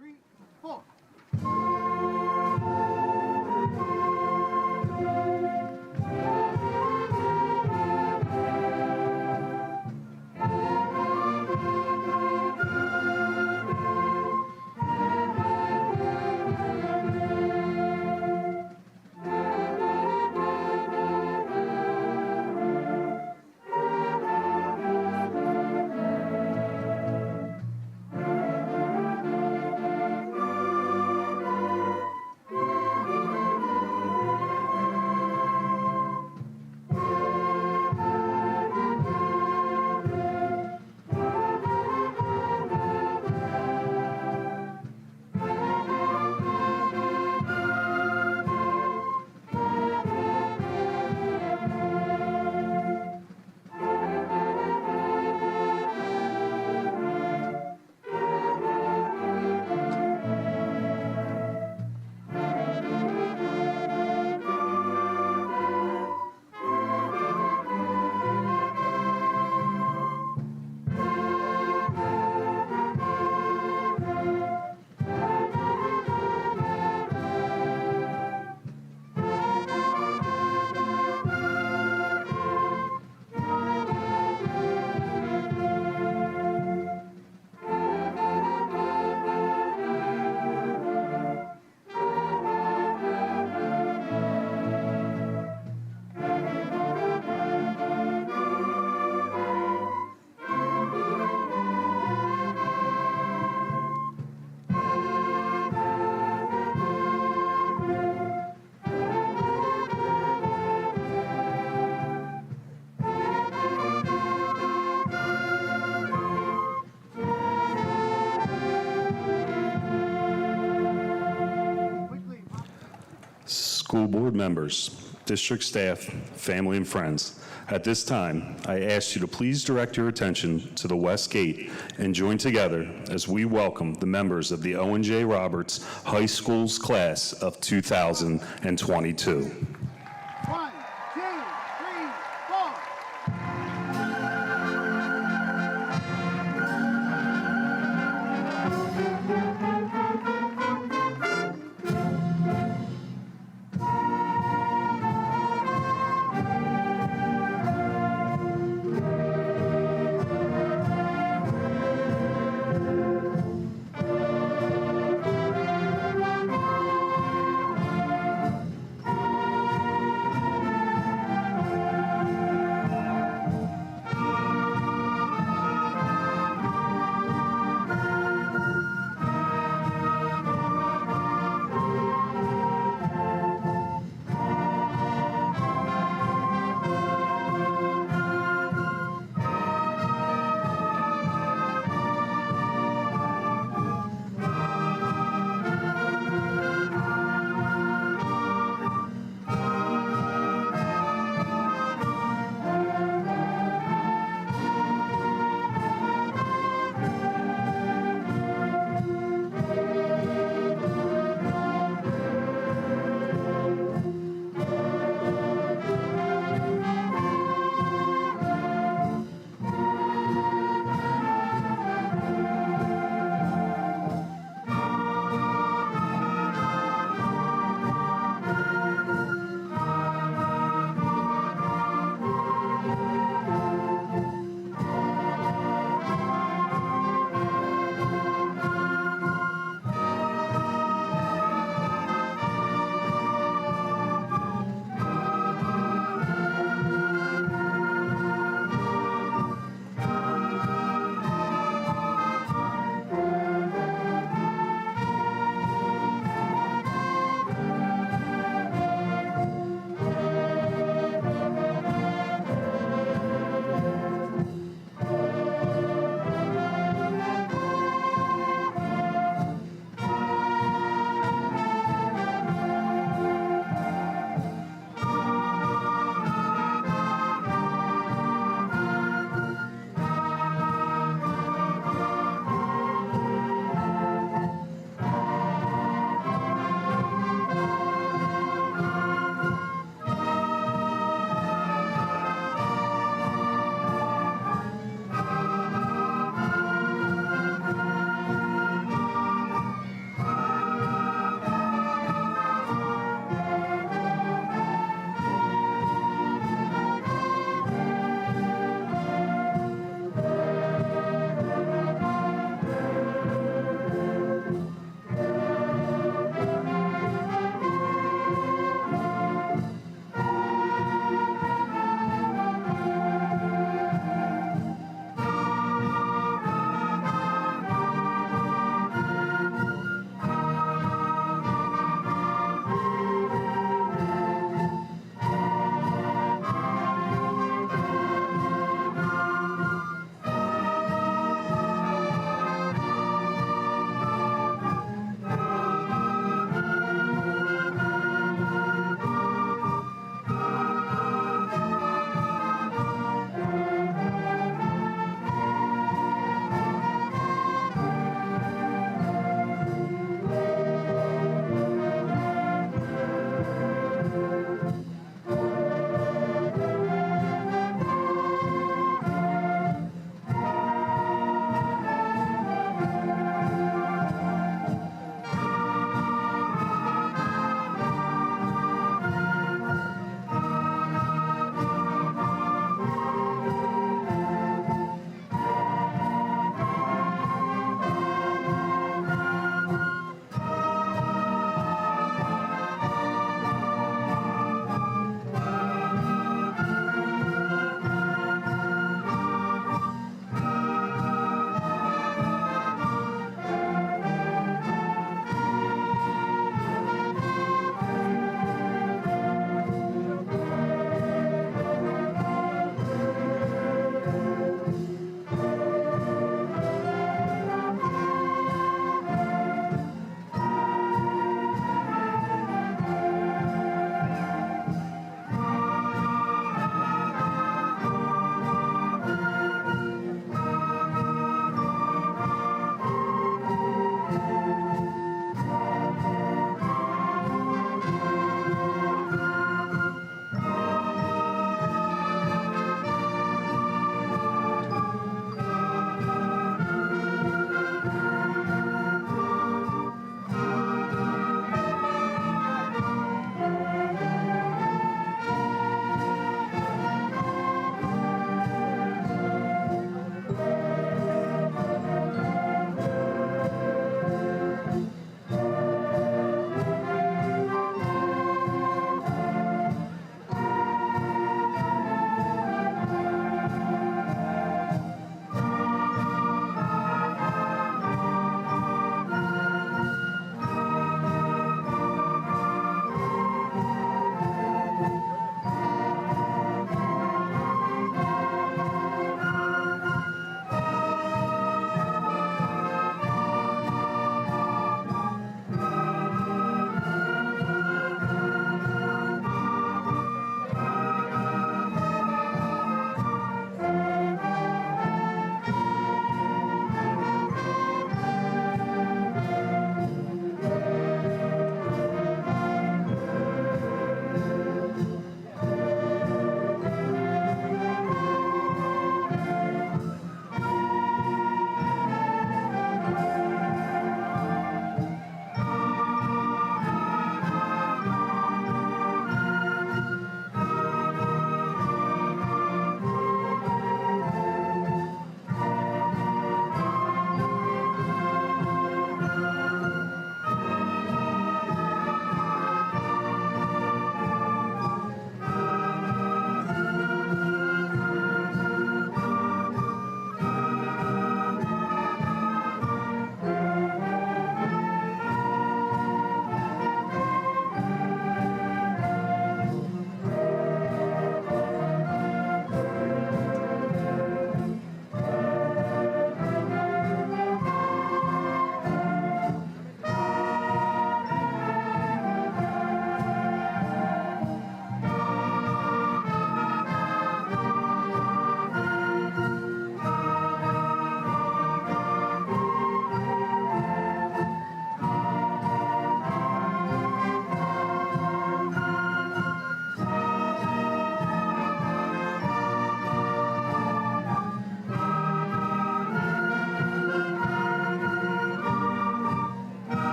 3, 4. School board members, district staff, family, and friends, at this time, I ask you to please direct your attention to the west gate and join together as we welcome the members of the Owen J Roberts High School's class of 2022. 1, 2, 3, 4.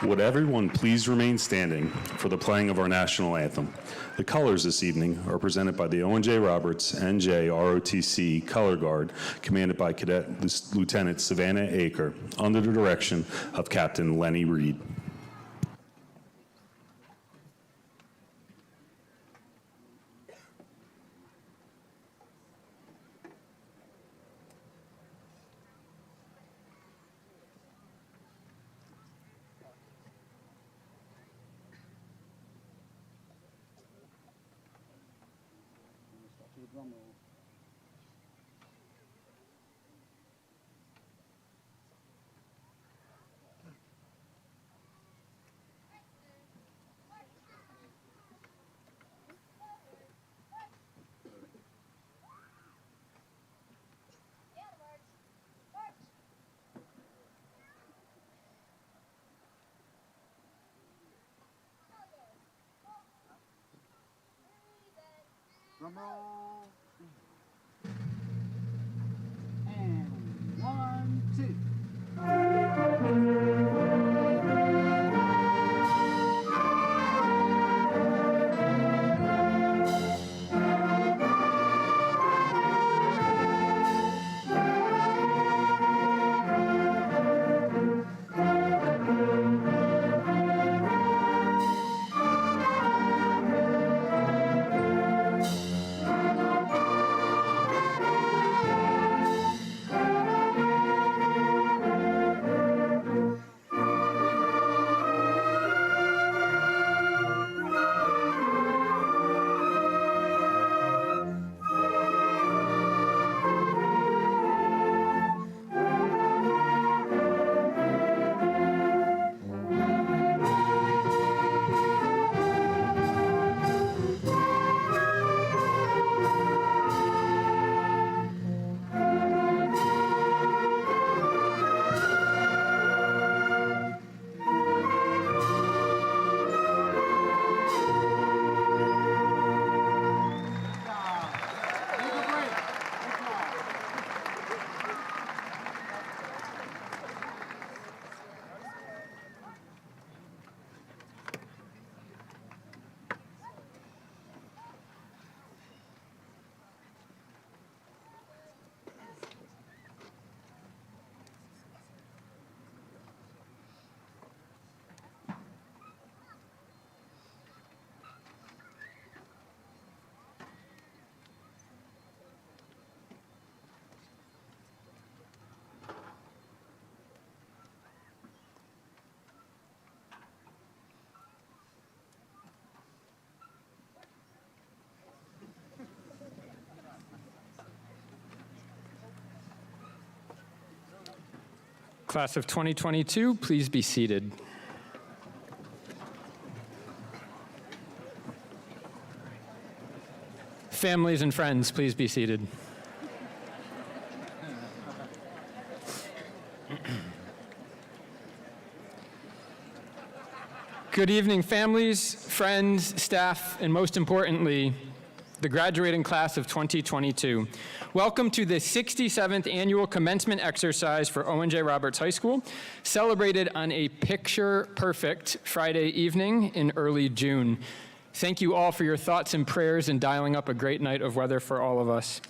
Would everyone please remain standing for the playing of our national anthem? The colors this evening are presented by the Owen J Roberts NJ ROTC Color Guard, commanded by Cadet Lieutenant Savannah Aker, under the direction of Captain Lenny Reed. Drum roll. And 1, 2. Class of 2022, please be seated. Families and friends, please be seated. Good evening, families, friends, staff, and most importantly, the graduating class of 2022. Welcome to the 67th annual commencement exercise for Owen J Roberts High School, celebrated on a picture-perfect Friday evening in early June. Thank you all for your thoughts and prayers in dialing up a great night of weather for all of us.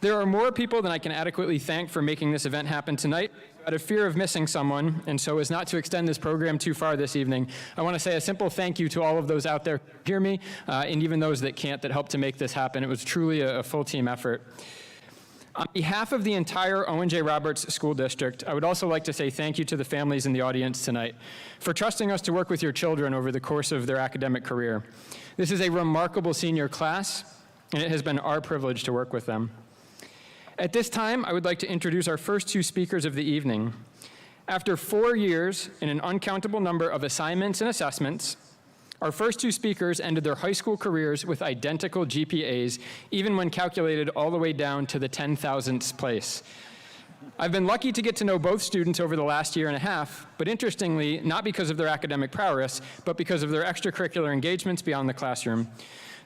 There are more people than I can adequately thank for making this event happen tonight. Out of fear of missing someone, and so as not to extend this program too far this evening, I want to say a simple thank you to all of those out there who hear me, and even those that can't, that helped to make this happen. It was truly a full team effort. On behalf of the entire Owen J Roberts School District, I would also like to say thank you to the families in the audience tonight for trusting us to work with your children over the course of their academic career. This is a remarkable senior class, and it has been our privilege to work with them. At this time, I would like to introduce our first two speakers of the evening. After 4 years and an uncountable number of assignments and assessments, our first two speakers ended their high school careers with identical GPAs, even when calculated all the way down to the 10,000th place. I've been lucky to get to know both students over the last year and a half, but interestingly, not because of their academic prowess, but because of their extracurricular engagements beyond the classroom.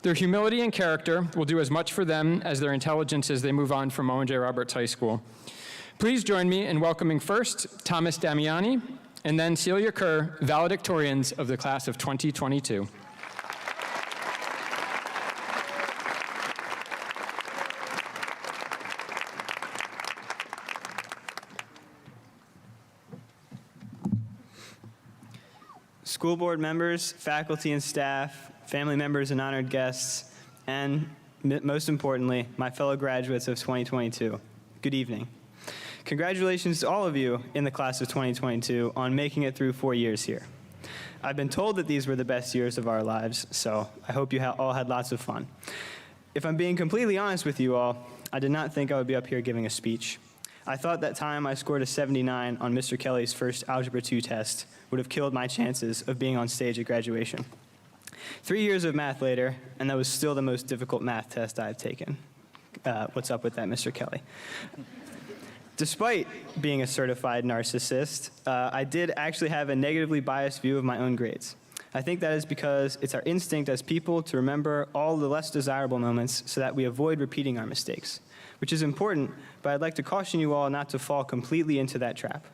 Their humility and character will do as much for them as their intelligence as they move on from Owen J Roberts High School. Please join me in welcoming first Thomas Damiani, and then Celia Kerr, valedictorians of the class of 2022. School board members, faculty and staff, family members and honored guests, and most importantly, my fellow graduates of 2022, good evening. Congratulations to all of you in the class of 2022 on making it through 4 years here. I've been told that these were the best years of our lives, so I hope you all had lots of fun. If I'm being completely honest with you all, I did not think I would be up here giving a speech. I thought that time I scored a 79 on Mr. Kelly's first Algebra 2 test would have killed my chances of being on stage at graduation. 3 years of math later, and that was still the most difficult math test I've taken. What's up with that, Mr. Kelly? Despite being a certified narcissist, I did actually have a negatively biased view of my own grades. I think that is because it's our instinct as people to remember all the less desirable moments so that we avoid repeating our mistakes, which is important, but I'd like to caution you all not to fall completely into that trap.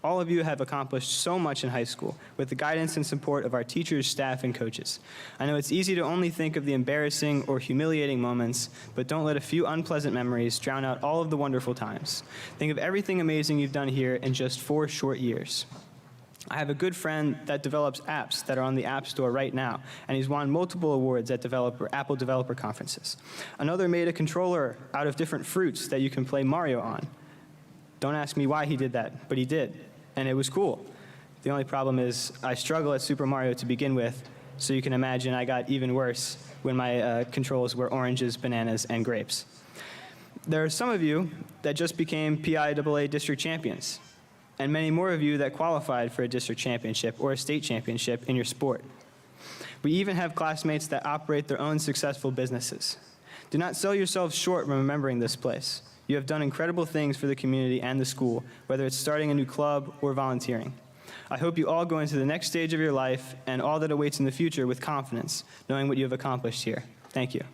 All of you have accomplished so much in high school with the guidance and support of our teachers, staff, and coaches. I know it's easy to only think of the embarrassing or humiliating moments, but don't let a few unpleasant memories drown out all of the wonderful times. Think of everything amazing you've done here in just 4 short years. I have a good friend that develops apps that are on the App Store right now, and he's won multiple awards at Apple developer conferences. Another made a controller out of different fruits that you can play Mario on. Don't ask me why he did that, but he did, and it was cool. The only problem is I struggle at Super Mario to begin with, so you can imagine I got even worse when my controls were oranges, bananas, and grapes. There are some of you that just became PIAA district champions, and many more of you that qualified for a district championship or a state championship in your sport. We even have classmates that operate their own successful businesses. Do not sell yourselves short when remembering this place. You have done incredible things for the community and the school, whether it's starting a new club or volunteering. I hope you all go into the next stage of your life and all that awaits in the future with confidence, knowing what you have accomplished here. Thank you.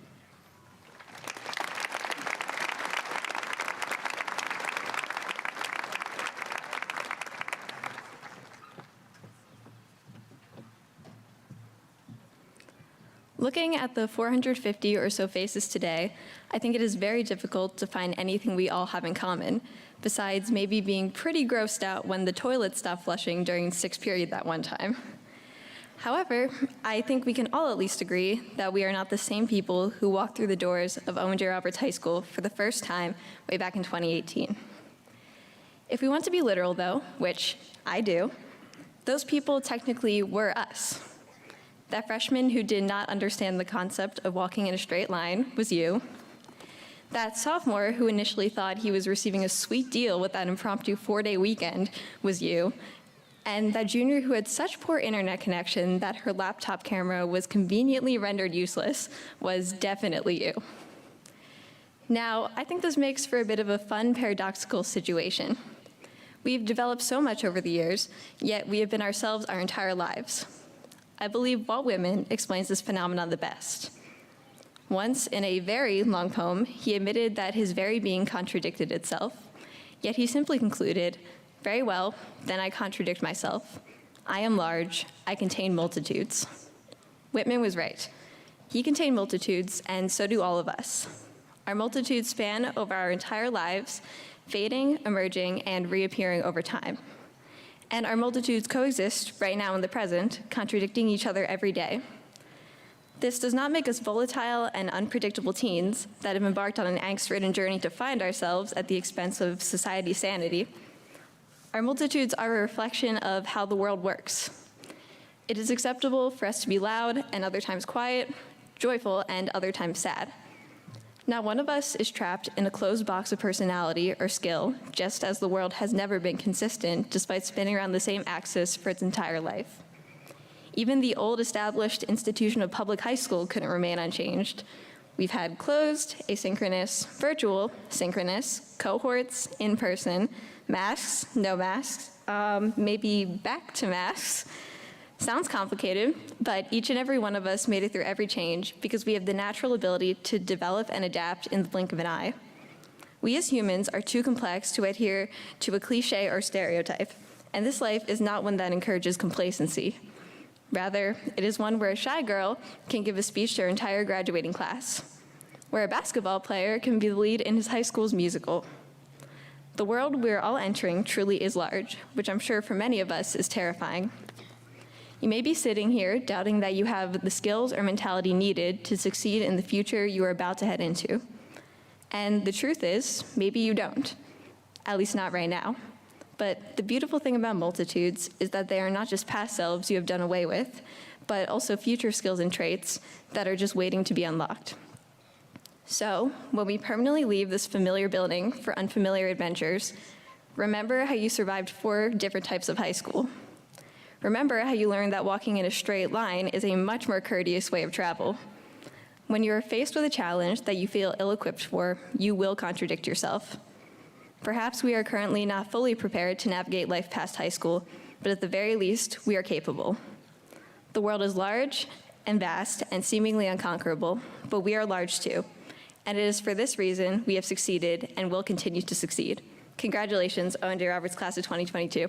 Looking at the 450 or so faces today, I think it is very difficult to find anything we all have in common, besides maybe being pretty grossed out when the toilet stopped flushing during 6th period that one time. However, I think we can all at least agree that we are not the same people who walked through the doors of Owen J Roberts High School for the first time way back in 2018. If we want to be literal, though, which I do, those people technically were us. That freshman who did not understand the concept of walking in a straight line was you. That sophomore who initially thought he was receiving a sweet deal with that impromptu 4-day weekend was you. And that junior who had such poor internet connection that her laptop camera was conveniently rendered useless was definitely you. Now, I think this makes for a bit of a fun paradoxical situation. We've developed so much over the years, yet we have been ourselves our entire lives. I believe Walt Whitman explains this phenomenon the best. Once, in a very long poem, he admitted that his very being contradicted itself, yet he simply concluded, "Very well, then I contradict myself. I am large, I contain multitudes." Whitman was right. He contained multitudes, and so do all of us. Our multitudes span over our entire lives, fading, emerging, and reappearing over time. And our multitudes coexist right now in the present, contradicting each other every day. This does not make us volatile and unpredictable teens that have embarked on an angst-ridden journey to find ourselves at the expense of society's sanity. Our multitudes are a reflection of how the world works. It is acceptable for us to be loud and other times quiet, joyful and other times sad. Not one of us is trapped in a closed box of personality or skill, just as the world has never been consistent despite spinning around the same axis for its entire life. Even the old established institution of public high school couldn't remain unchanged. We've had closed, asynchronous, virtual, synchronous, cohorts, in-person, masks, no masks, maybe back to masks. Sounds complicated, but each and every one of us made it through every change because we have the natural ability to develop and adapt in the blink of an eye. We as humans are too complex to adhere to a cliche or stereotype, and this life is not one that encourages complacency. Rather, it is one where a shy girl can give a speech to her entire graduating class, where a basketball player can be the lead in his high school's musical. The world we're all entering truly is large, which I'm sure for many of us is terrifying. You may be sitting here doubting that you have the skills or mentality needed to succeed in the future you are about to head into. And the truth is, maybe you don't, at least not right now. But the beautiful thing about multitudes is that they are not just past selves you have done away with, but also future skills and traits that are just waiting to be unlocked. So, when we permanently leave this familiar building for unfamiliar adventures, remember how you survived 4 different types of high school. Remember how you learned that walking in a straight line is a much more courteous way of travel. When you are faced with a challenge that you feel ill-equipped for, you will contradict yourself. Perhaps we are currently not fully prepared to navigate life past high school, but at the very least, we are capable. The world is large and vast and seemingly unconquerable, but we are large too. And it is for this reason we have succeeded and will continue to succeed. Congratulations, Owen J Roberts, class of 2022.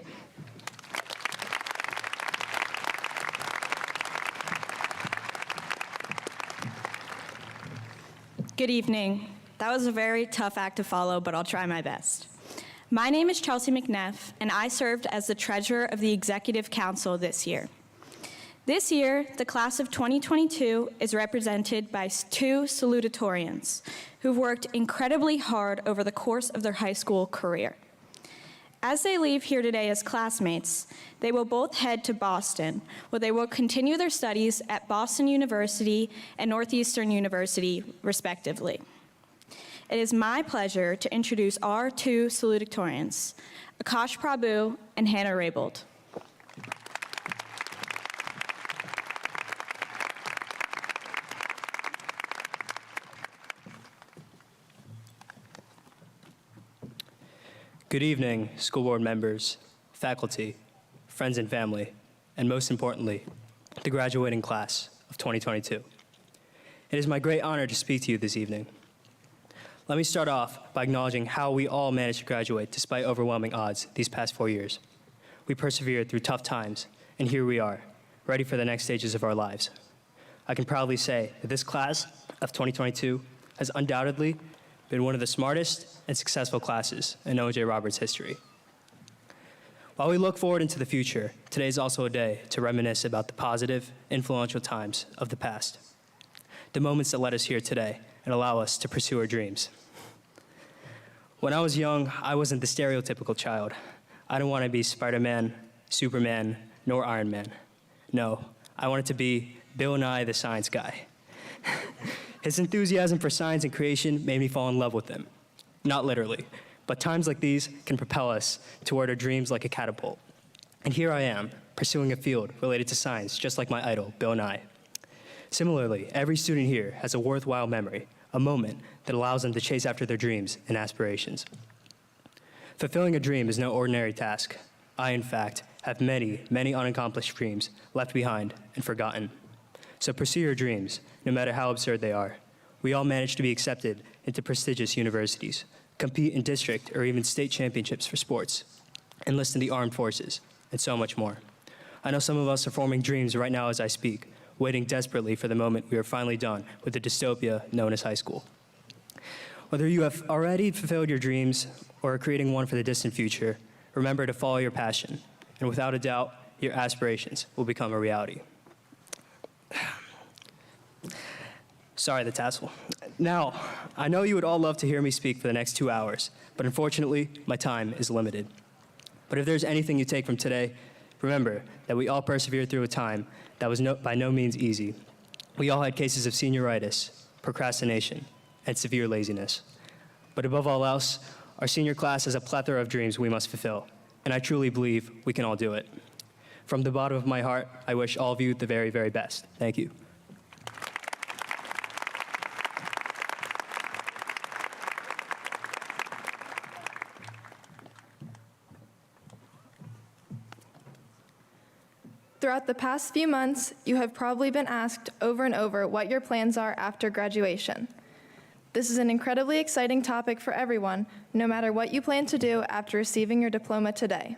Good evening. That was a very tough act to follow, but I'll try my best. My name is Chelsea McNeff, and I served as the treasurer of the Executive Council this year. This year, the class of 2022 is represented by 2 salutatorians who've worked incredibly hard over the course of their high school career. As they leave here today as classmates, they will both head to Boston, where they will continue their studies at Boston University and Northeastern University, respectively. It is my pleasure to introduce our 2 salutatorians, Akash Prabhu and Hannah Raybold. Good evening, school board members, faculty, friends and family, and most importantly, the graduating class of 2022. It is my great honor to speak to you this evening. Let me start off by acknowledging how we all managed to graduate despite overwhelming odds these past 4 years. We persevered through tough times, and here we are, ready for the next stages of our lives. I can proudly say that this class of 2022 has undoubtedly been one of the smartest and successful classes in Owen J Roberts history. While we look forward into the future, today is also a day to reminisce about the positive, influential times of the past, the moments that led us here today and allow us to pursue our dreams. When I was young, I wasn't the stereotypical child. I didn't want to be Spider-Man, Superman, nor Iron Man. No, I wanted to be Bill Nye the Science Guy. His enthusiasm for science and creation made me fall in love with him. Not literally, but times like these can propel us toward our dreams like a catapult. And here I am, pursuing a field related to science, just like my idol, Bill Nye. Similarly, every student here has a worthwhile memory, a moment that allows them to chase after their dreams and aspirations. Fulfilling a dream is no ordinary task. I, in fact, have many, many unaccomplished dreams left behind and forgotten. So pursue your dreams, no matter how absurd they are. We all manage to be accepted into prestigious universities, compete in district or even state championships for sports, enlist in the armed forces, and so much more. I know some of us are forming dreams right now as I speak, waiting desperately for the moment we are finally done with the dystopia known as high school. Whether you have already fulfilled your dreams or are creating one for the distant future, remember to follow your passion, and without a doubt, your aspirations will become a reality. Sorry, the tassel. Now, I know you would all love to hear me speak for the next 2 hours, but unfortunately, my time is limited. But if there's anything you take from today, remember that we all persevered through a time that was by no means easy. We all had cases of senioritis, procrastination, and severe laziness. But above all else, our senior class has a plethora of dreams we must fulfill, and I truly believe we can all do it. From the bottom of my heart, I wish all of you the very, very best. Thank you. Throughout the past few months, you have probably been asked over and over what your plans are after graduation. This is an incredibly exciting topic for everyone, no matter what you plan to do after receiving your diploma today.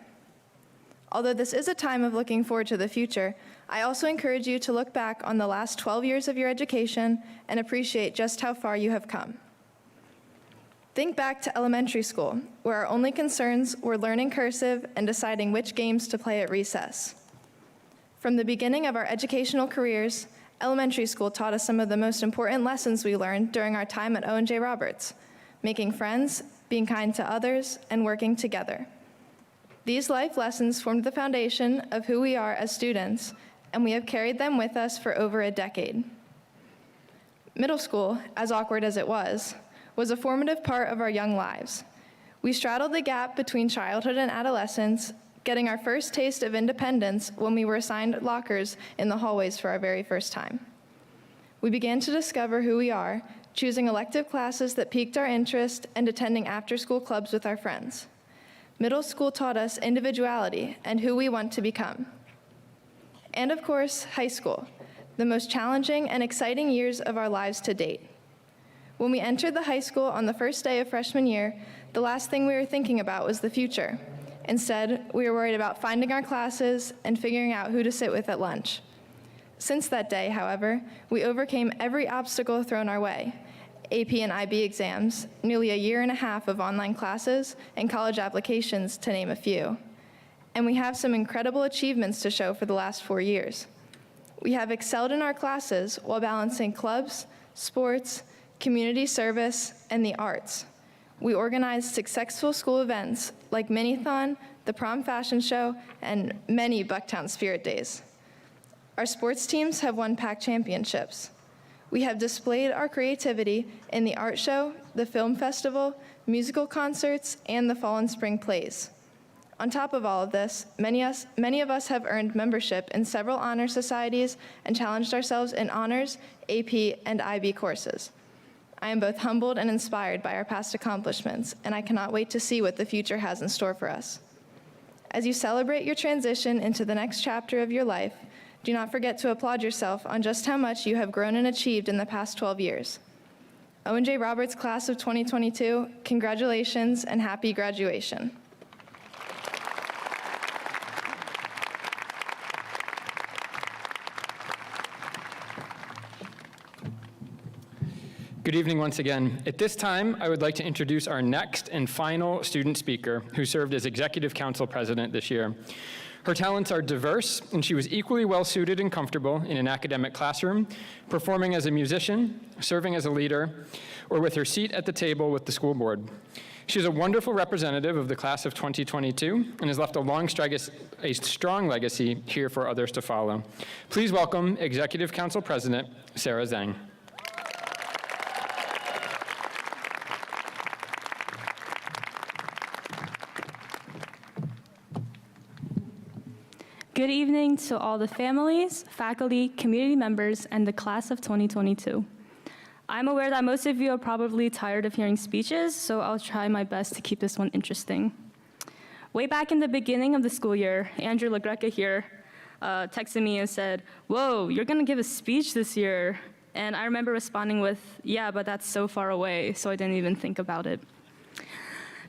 Although this is a time of looking forward to the future, I also encourage you to look back on the last 12 years of your education and appreciate just how far you have come. Think back to elementary school, where our only concerns were learning cursive and deciding which games to play at recess. From the beginning of our educational careers, elementary school taught us some of the most important lessons we learned during our time at Owen J Roberts: making friends, being kind to others, and working together. These life lessons formed the foundation of who we are as students, and we have carried them with us for over a decade. Middle school, as awkward as it was a formative part of our young lives. We straddled the gap between childhood and adolescence, getting our first taste of independence when we were assigned lockers in the hallways for our very first time. We began to discover who we are, choosing elective classes that piqued our interest and attending after-school clubs with our friends. Middle school taught us individuality and who we want to become. And of course, high school, the most challenging and exciting years of our lives to date. When we entered the high school on the first day of freshman year, the last thing we were thinking about was the future. Instead, we were worried about finding our classes and figuring out who to sit with at lunch. Since that day, however, we overcame every obstacle thrown our way: AP and IB exams, nearly a year and a half of online classes, and college applications, to name a few. And we have some incredible achievements to show for the last 4 years. We have excelled in our classes while balancing clubs, sports, community service, and the arts. We organized successful school events like Minithon, the Prom Fashion Show, and many Bucktown Spirit Days. Our sports teams have won PAC championships. We have displayed our creativity in the art show, the film festival, musical concerts, and the fall and spring plays. On top of all of this, many of us have earned membership in several honor societies and challenged ourselves in honors, AP, and IB courses. I am both humbled and inspired by our past accomplishments, and I cannot wait to see what the future has in store for us. As you celebrate your transition into the next chapter of your life, do not forget to applaud yourself on just how much you have grown and achieved in the past 12 years. Owen J Roberts Class of 2022, congratulations and happy graduation. Good evening once again. At this time, I would like to introduce our next and final student speaker, who served as Executive Council President this year. Her talents are diverse, and she was equally well-suited and comfortable in an academic classroom, performing as a musician, serving as a leader, or with her seat at the table with the school board. She is a wonderful representative of the class of 2022 and has left a strong legacy here for others to follow. Please welcome Executive Council President Sarah Zhang. Good evening to all the families, faculty, community members, and the class of 2022. I'm aware that most of you are probably tired of hearing speeches, so I'll try my best to keep this one interesting. Way back in the beginning of the school year, Andrew LaGreca here texted me and said, "Whoa, you're gonna give a speech this year." And I remember responding with, "Yeah, but that's so far away," so I didn't even think about it.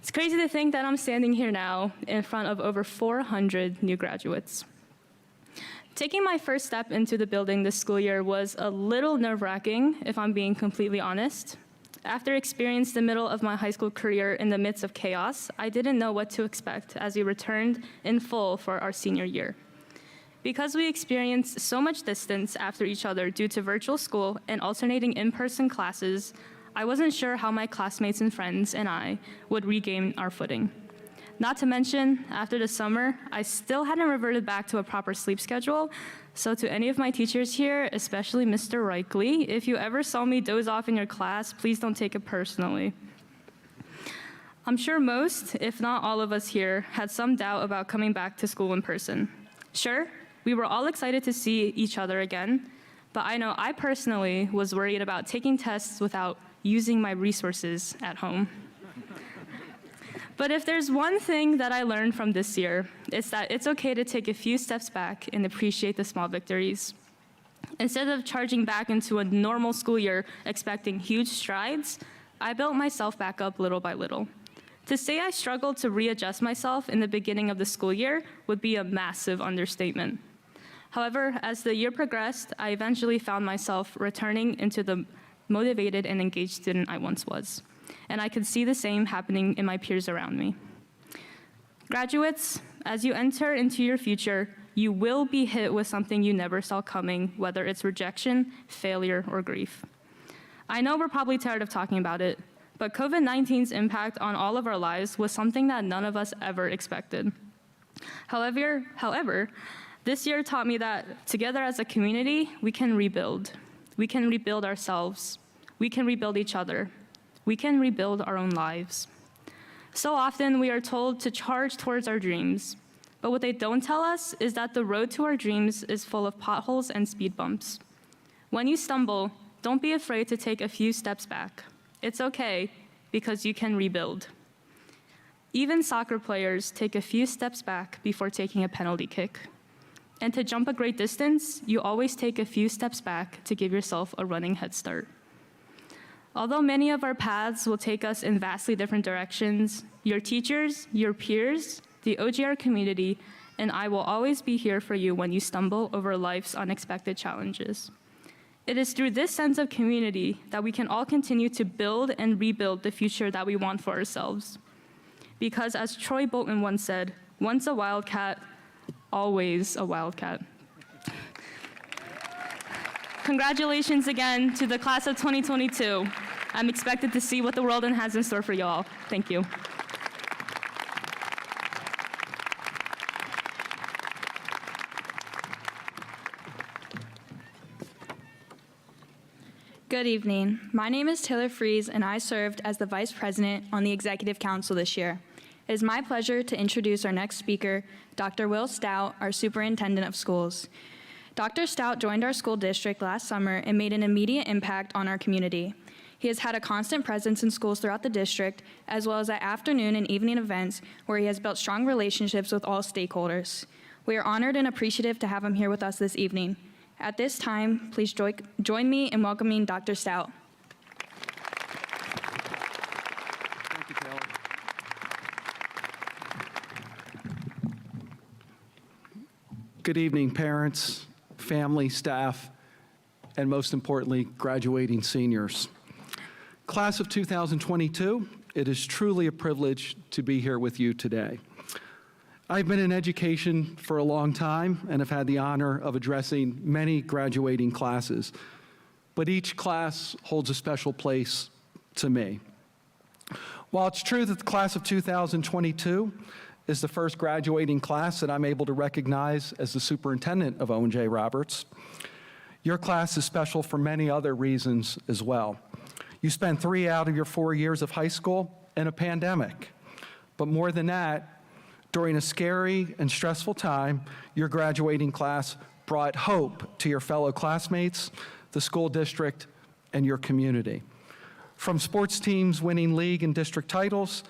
It's crazy to think that I'm standing here now in front of over 400 new graduates. Taking my first step into the building this school year was a little nerve-wracking, if I'm being completely honest. After experiencing the middle of my high school career in the midst of chaos, I didn't know what to expect as we returned in full for our senior year. Because we experienced so much distance after each other due to virtual school and alternating in-person classes, I wasn't sure how my classmates and friends and I would regain our footing. Not to mention, after the summer, I still hadn't reverted back to a proper sleep schedule, so to any of my teachers here, especially Mr. Reikley, if you ever saw me doze off in your class, please don't take it personally. I'm sure most, if not all of us here, had some doubt about coming back to school in person. Sure, we were all excited to see each other again, but I know I personally was worried about taking tests without using my resources at home. But if there's one thing that I learned from this year, it's that it's okay to take a few steps back and appreciate the small victories. Instead of charging back into a normal school year expecting huge strides, I built myself back up little by little. To say I struggled to readjust myself in the beginning of the school year would be a massive understatement. However, as the year progressed, I eventually found myself returning into the motivated and engaged student I once was. And I could see the same happening in my peers around me. Graduates, as you enter into your future, you will be hit with something you never saw coming, whether it's rejection, failure, or grief. I know we're probably tired of talking about it, but COVID-19's impact on all of our lives was something that none of us ever expected. However, this year taught me that together as a community, we can rebuild. We can rebuild ourselves. We can rebuild each other. We can rebuild our own lives. So often we are told to charge towards our dreams, but what they don't tell us is that the road to our dreams is full of potholes and speed bumps. When you stumble, don't be afraid to take a few steps back. It's okay, because you can rebuild. Even soccer players take a few steps back before taking a penalty kick. And to jump a great distance, you always take a few steps back to give yourself a running head start. Although many of our paths will take us in vastly different directions, your teachers, your peers, the OGR community, and I will always be here for you when you stumble over life's unexpected challenges. It is through this sense of community that we can all continue to build and rebuild the future that we want for ourselves. Because as Troy Bolton once said, once a wildcat, always a wildcat. Congratulations again to the class of 2022. I'm expected to see what the world has in store for y'all. Thank you. Good evening. My name is Taylor Fries, and I served as the Vice President on the Executive Council this year. It is my pleasure to introduce our next speaker, Dr. Will Stout, our Superintendent of Schools. Dr. Stout joined our school district last summer and made an immediate impact on our community. He has had a constant presence in schools throughout the district, as well as at afternoon and evening events where he has built strong relationships with all stakeholders. We are honored and appreciative to have him here with us this evening. At this time, please join me in welcoming Dr. Stout. Thank you, Taylor. Good evening, parents, family, staff, and most importantly, graduating seniors. Class of 2022, it is truly a privilege to be here with you today. I've been in education for a long time and have had the honor of addressing many graduating classes, but each class holds a special place to me. While it's true that the class of 2022 is the first graduating class that I'm able to recognize as the superintendent of Owen J Roberts, your class is special for many other reasons as well. You spent 3 out of your 4 years of high school in a pandemic, but more than that, during a scary and stressful time, your graduating class brought hope to your fellow classmates, the school district, and your community. From sports teams winning league and district titles,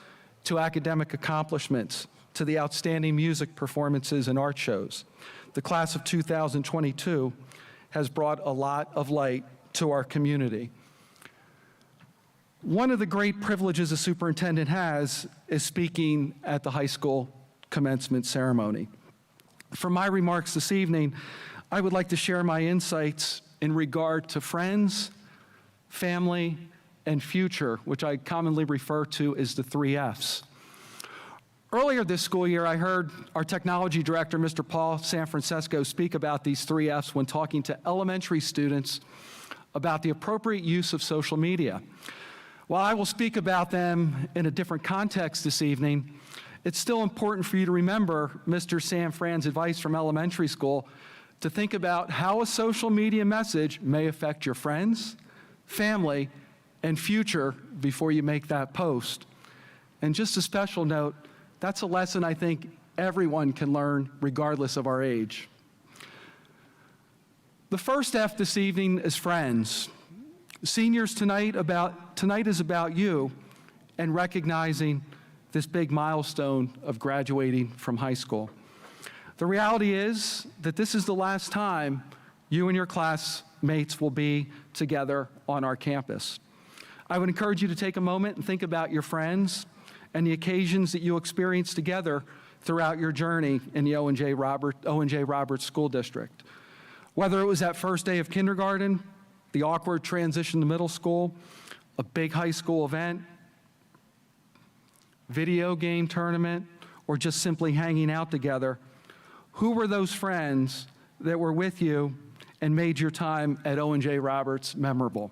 to academic accomplishments, to the outstanding music performances and art shows, the class of 2022 has brought a lot of light to our community. One of the great privileges a superintendent has is speaking at the high school commencement ceremony. For my remarks this evening, I would like to share my insights in regard to friends, family, and future, which I commonly refer to as the 3 Fs. Earlier this school year, I heard our technology director, Mr. Paul Sanfrancesco, speak about these 3 Fs when talking to elementary students about the appropriate use of social media. While I will speak about them in a different context this evening, it's still important for you to remember Mr. Sanfran's advice from elementary school to think about how a social media message may affect your friends, family, and future before you make that post. And just a special note, that's a lesson I think everyone can learn regardless of our age. The first F this evening is friends. Seniors, tonight is about you and recognizing this big milestone of graduating from high school. The reality is that this is the last time you and your classmates will be together on our campus. I would encourage you to take a moment and think about your friends and the occasions that you experience together throughout your journey in the Owen J Roberts School District. Whether it was that first day of kindergarten, the awkward transition to middle school, a big high school event, video game tournament, or just simply hanging out together, who were those friends that were with you and made your time at Owen J Roberts memorable?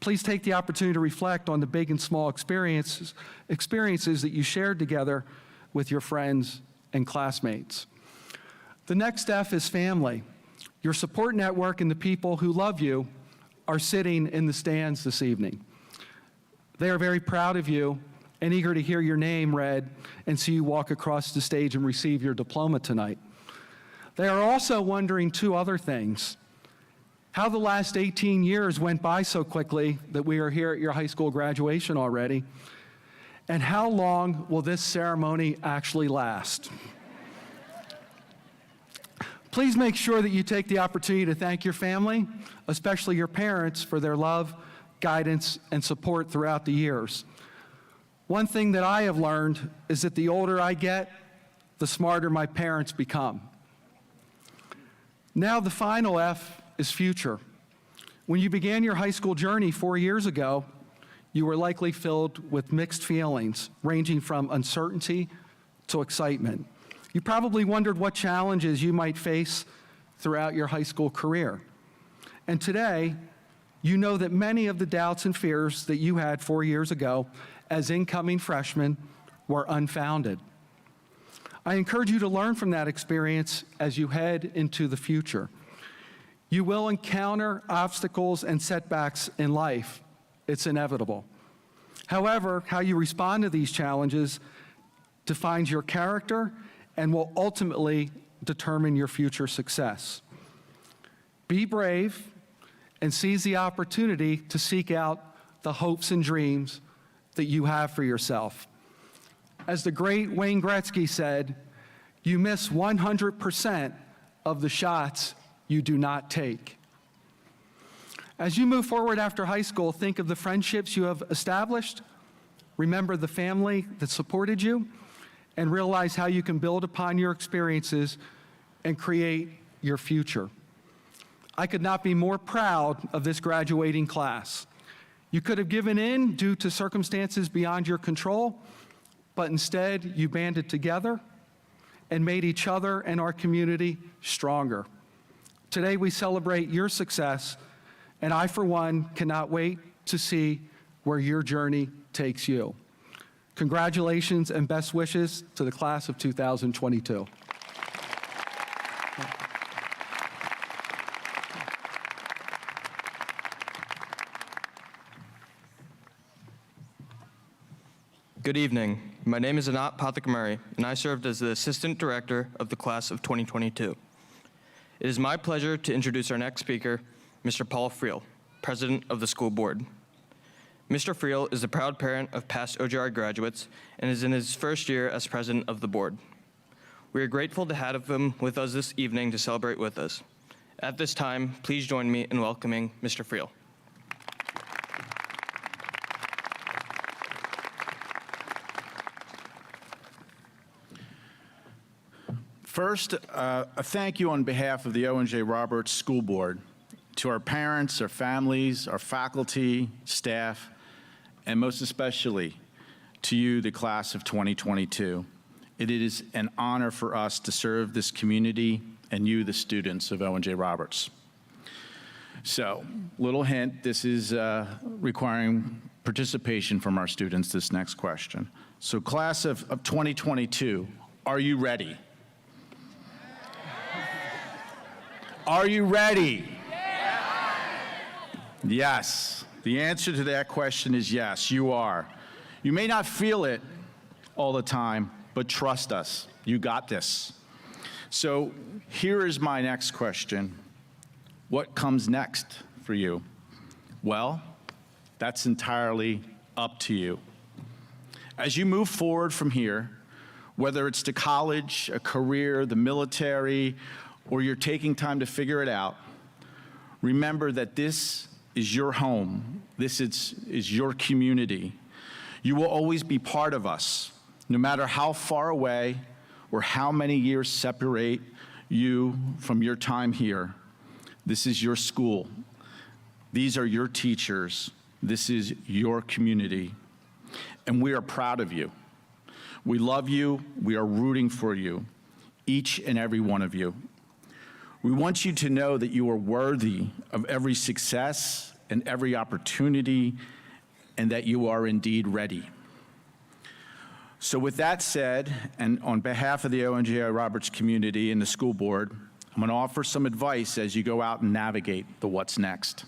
Please take the opportunity to reflect on the big and small experiences that you shared together with your friends and classmates. The next F is family. Your support network and the people who love you are sitting in the stands this evening. They are very proud of you and eager to hear your name read and see you walk across the stage and receive your diploma tonight. They are also wondering two other things: how the last 18 years went by so quickly that we are here at your high school graduation already, and how long will this ceremony actually last? Please make sure that you take the opportunity to thank your family, especially your parents, for their love, guidance, and support throughout the years. One thing that I have learned is that the older I get, the smarter my parents become. Now the final F is future. When you began your high school journey 4 years ago, you were likely filled with mixed feelings, ranging from uncertainty to excitement. You probably wondered what challenges you might face throughout your high school career. And today, you know that many of the doubts and fears that you had 4 years ago as incoming freshmen were unfounded. I encourage you to learn from that experience as you head into the future. You will encounter obstacles and setbacks in life. It's inevitable. However, how you respond to these challenges defines your character and will ultimately determine your future success. Be brave and seize the opportunity to seek out the hopes and dreams that you have for yourself. As the great Wayne Gretzky said, you miss 100% of the shots you do not take. As you move forward after high school, think of the friendships you have established, remember the family that supported you, and realize how you can build upon your experiences and create your future. I could not be more proud of this graduating class. You could have given in due to circumstances beyond your control, but instead you banded together and made each other and our community stronger. Today we celebrate your success, and I, for one, cannot wait to see where your journey takes you. Congratulations and best wishes to the class of 2022. Good evening. My name is Anat Pathak-Murray, and I served as the Assistant Director of the Class of 2022. It is my pleasure to introduce our next speaker, Mr. Paul Friel, President of the School Board. Mr. Friel is a proud parent of past OJR graduates and is in his first year as President of the Board. We are grateful to have him with us this evening to celebrate with us. At this time, please join me in welcoming Mr. Friel. First, a thank you on behalf of the Owen J Roberts School Board to our parents, our families, our faculty, staff, and most especially to you, the class of 2022. It is an honor for us to serve this community and you, the students of Owen J Roberts. So, little hint, this is requiring participation from our students, this next question. So, class of 2022, are you ready? Are you ready? Yes. The answer to that question is yes, you are. You may not feel it all the time, but trust us, you got this. So here is my next question. What comes next for you? Well, that's entirely up to you. As you move forward from here, whether it's to college, a career, the military, or you're taking time to figure it out, remember that this is your home. This is your community. You will always be part of us, no matter how far away or how many years separate you from your time here. This is your school. These are your teachers. This is your community. And we are proud of you. We love you. We are rooting for you, each and every one of you. We want you to know that you are worthy of every success and every opportunity, and that you are indeed ready. So with that said, and on behalf of the Owen J Roberts community and the school board, I'm going to offer some advice as you go out and navigate the what's next.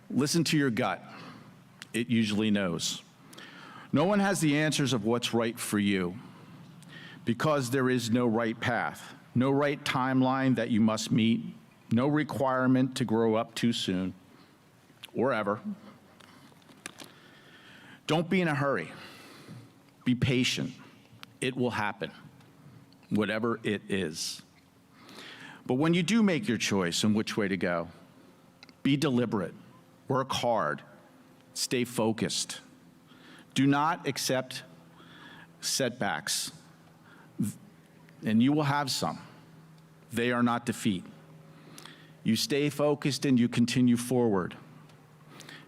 Listen to your gut. It usually knows. No one has the answers of what's right for you, because there is no right path, no right timeline that you must meet, no requirement to grow up too soon or ever. Don't be in a hurry. Be patient. It will happen, whatever it is. But when you do make your choice on which way to go, be deliberate, work hard, stay focused. Do not accept setbacks, and you will have some. They are not defeat. You stay focused and you continue forward.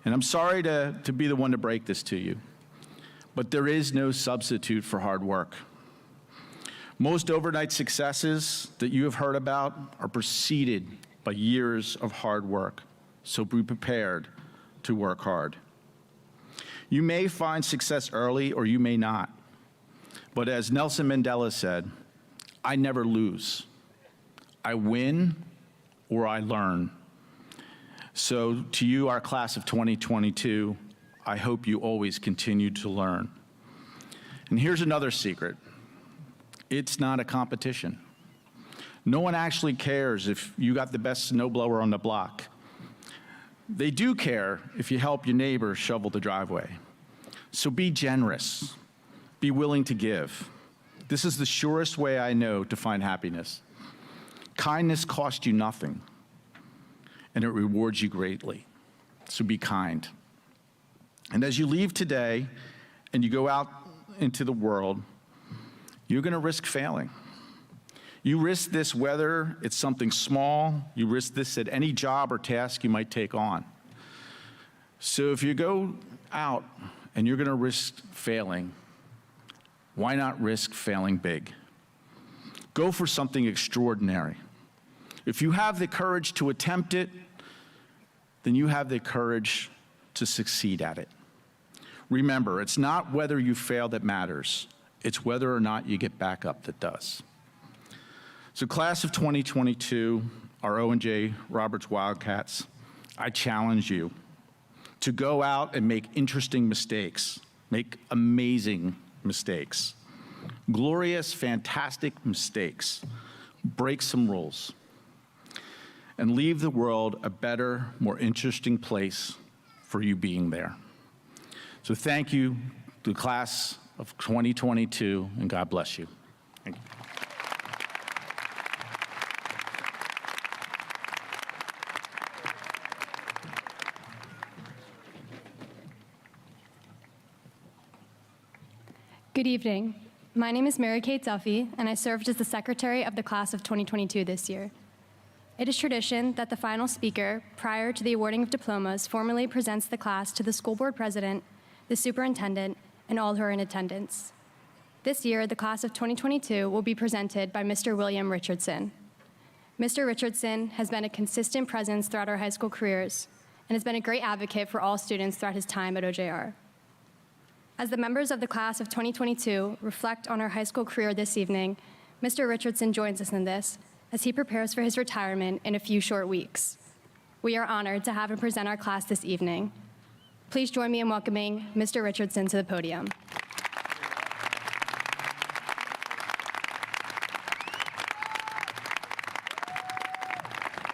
And I'm sorry to be the one to break this to you, but there is no substitute for hard work. Most overnight successes that you have heard about are preceded by years of hard work, so be prepared to work hard. You may find success early or you may not, but as Nelson Mandela said, I never lose. I win or I learn. So to you, our class of 2022, I hope you always continue to learn. And here's another secret. It's not a competition. No one actually cares if you got the best snowblower on the block. They do care if you help your neighbor shovel the driveway. So be generous. Be willing to give. This is the surest way I know to find happiness. Kindness costs you nothing, and it rewards you greatly. So be kind. And as you leave today and you go out into the world, you're going to risk failing. You risk this whether it's something small, you risk this at any job or task you might take on. So if you go out and you're going to risk failing, why not risk failing big? Go for something extraordinary. If you have the courage to attempt it, then you have the courage to succeed at it. Remember, it's not whether you fail that matters. It's whether or not you get back up that does. So class of 2022, our Owen J Roberts Wildcats, I challenge you to go out and make interesting mistakes, make amazing mistakes, glorious, fantastic mistakes, break some rules, and leave the world a better, more interesting place for you being there. So thank you to the class of 2022, and God bless you. Thank you. Good evening. My name is Mary Kate Duffy, and I served as the secretary of the class of 2022 this year. It is tradition that the final speaker, prior to the awarding of diplomas, formally presents the class to the school board president, the superintendent, and all who are in attendance. This year, the class of 2022 will be presented by Mr. William Richardson. Mr. Richardson has been a consistent presence throughout our high school careers and has been a great advocate for all students throughout his time at OJR. As the members of the class of 2022 reflect on our high school career this evening, Mr. Richardson joins us in this as he prepares for his retirement in a few short weeks. We are honored to have him present our class this evening. Please join me in welcoming Mr. Richardson to the podium.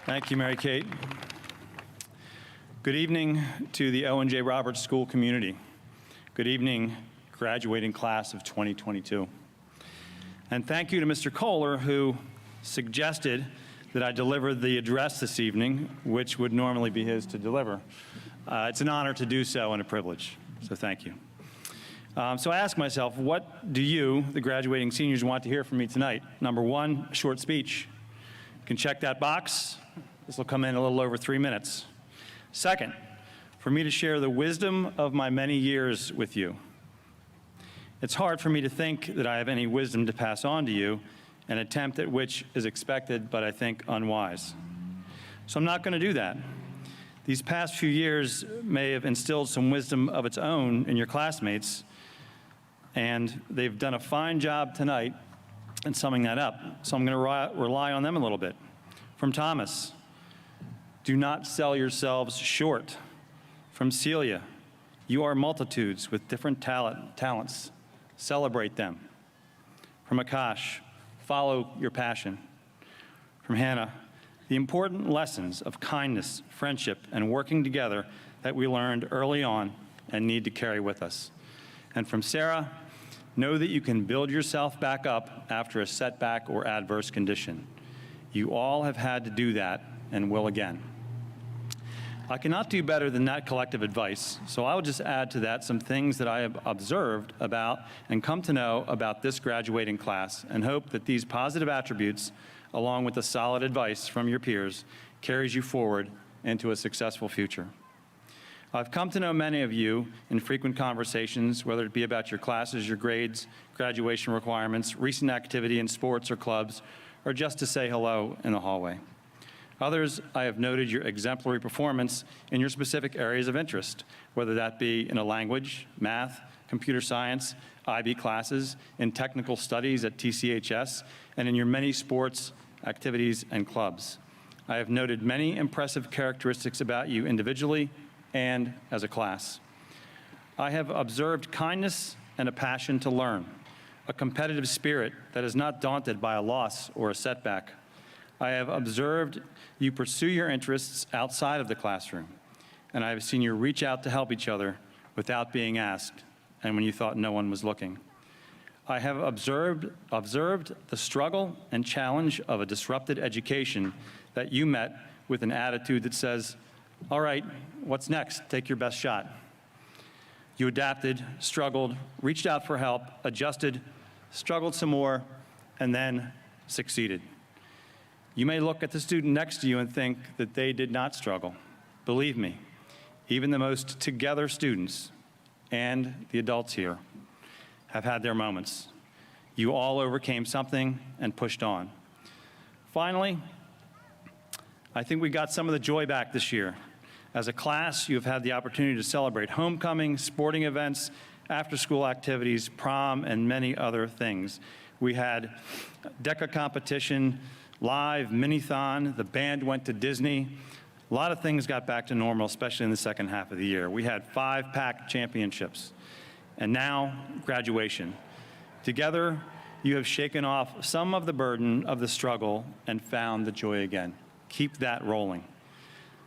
Thank you, Mary Kate. Good evening to the Owen J Roberts School community. Good evening, graduating class of 2022. And thank you to Mr. Kohler, who suggested that I deliver the address this evening, which would normally be his to deliver. It's an honor to do so and a privilege. So thank you. So I ask myself, what do you, the graduating seniors, want to hear from me tonight? Number one, a short speech. You can check that box. This will come in a little over 3 minutes. Second, for me to share the wisdom of my many years with you. It's hard for me to think that I have any wisdom to pass on to you, an attempt at which is expected, but I think unwise. So I'm not going to do that. These past few years may have instilled some wisdom of its own in your classmates, and they've done a fine job tonight in summing that up. So I'm going to rely on them a little bit. From Thomas, do not sell yourselves short. From Celia, you are multitudes with different talents. Celebrate them. From Akash, follow your passion. From Hannah, the important lessons of kindness, friendship, and working together that we learned early on and need to carry with us. And from Sarah, know that you can build yourself back up after a setback or adverse condition. You all have had to do that and will again. I cannot do better than that collective advice, so I will just add to that some things that I have observed about and come to know about this graduating class, and hope that these positive attributes, along with the solid advice from your peers, carries you forward into a successful future. I've come to know many of you in frequent conversations, whether it be about your classes, your grades, graduation requirements, recent activity in sports or clubs, or just to say hello in the hallway. Others, I have noted your exemplary performance in your specific areas of interest, whether that be in a language, math, computer science, IB classes, in technical studies at TCHS, and in your many sports, activities, and clubs. I have noted many impressive characteristics about you individually and as a class. I have observed kindness and a passion to learn, a competitive spirit that is not daunted by a loss or a setback. I have observed you pursue your interests outside of the classroom, and I have seen you reach out to help each other without being asked, and when you thought no one was looking. I have observed the struggle and challenge of a disrupted education that you met with an attitude that says, all right, what's next? Take your best shot. You adapted, struggled, reached out for help, adjusted, struggled some more, and then succeeded. You may look at the student next to you and think that they did not struggle. Believe me, even the most together students and the adults here have had their moments. You all overcame something and pushed on. Finally, I think we got some of the joy back this year. As a class, you have had the opportunity to celebrate homecoming, sporting events, after-school activities, prom, and many other things. We had DECA competition, live, mini-thon, the band went to Disney. A lot of things got back to normal, especially in the second half of the year. We had 5-pack championships. And now, graduation. Together, you have shaken off some of the burden of the struggle and found the joy again. Keep that rolling.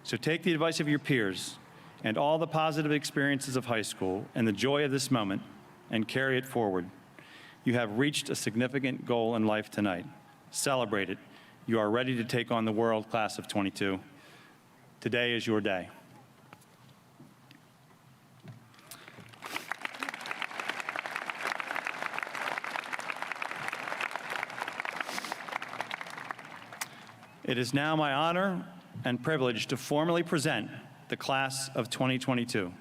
So take the advice of your peers and all the positive experiences of high school and the joy of this moment and carry it forward. You have reached a significant goal in life tonight. Celebrate it. You are ready to take on the world, class of 22. Today is your day. It is now my honor and privilege to formally present the class of 2022.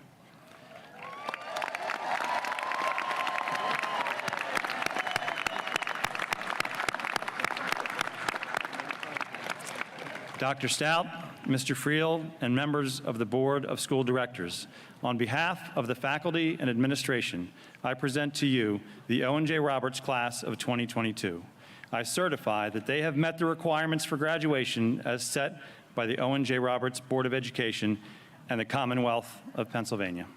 Dr. Stout, Mr. Friel, and members of the Board of School Directors, on behalf of the faculty and administration, I present to you the Owen J. Roberts class of 2022. I certify that they have met the requirements for graduation as set by the Owen J. Roberts Board of Education and the Commonwealth of Pennsylvania.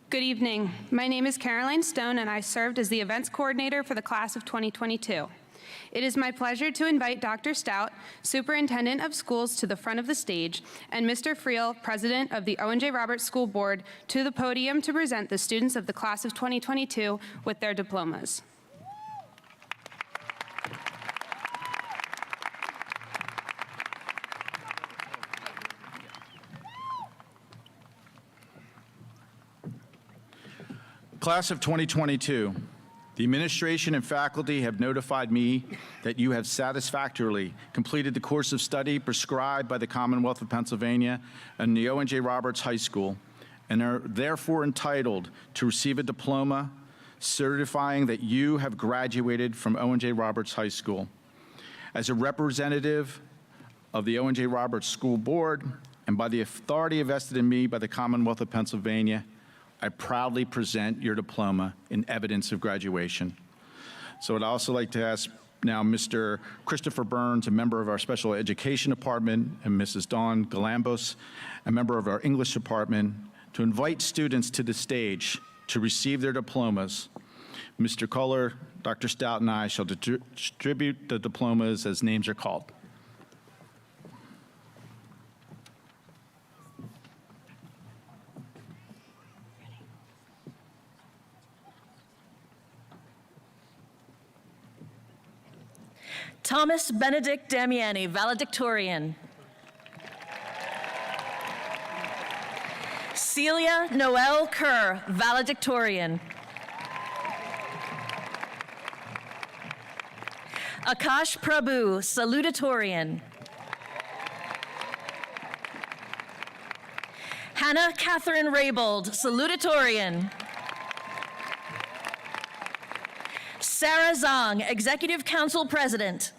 Good evening. My name is Caroline Stone, and I served as the events coordinator for the class of 2022. It is my pleasure to invite Dr. Stout, Superintendent of Schools, to the front of the stage, and Mr. Friel, President of the Owen J. Roberts School Board, to the podium to present the students of the class of 2022 with their diplomas. Class of 2022, the administration and faculty have notified me that you have satisfactorily completed the course of study prescribed by the Commonwealth of Pennsylvania and the Owen J Roberts High School, and are therefore entitled to receive a diploma certifying that you have graduated from Owen J Roberts High School. As a representative of the Owen J Roberts School Board, and by the authority vested in me by the Commonwealth of Pennsylvania, I proudly present your diploma in evidence of graduation. So I'd also like to ask now Mr. Christopher Burns, a member of our Special Education Department, and Mrs. Dawn Galambos, a member of our English Department, to invite students to the stage to receive their diplomas. Mr. Kohler, Dr. Stout, and I shall distribute the diplomas as names are called. Thomas Benedict Damiani, Valedictorian. Celia Noel Kerr, Valedictorian. Akash Prabhu, Salutatorian. Hannah Catherine Raybold, Salutatorian. Sarah Zong, Executive Council President.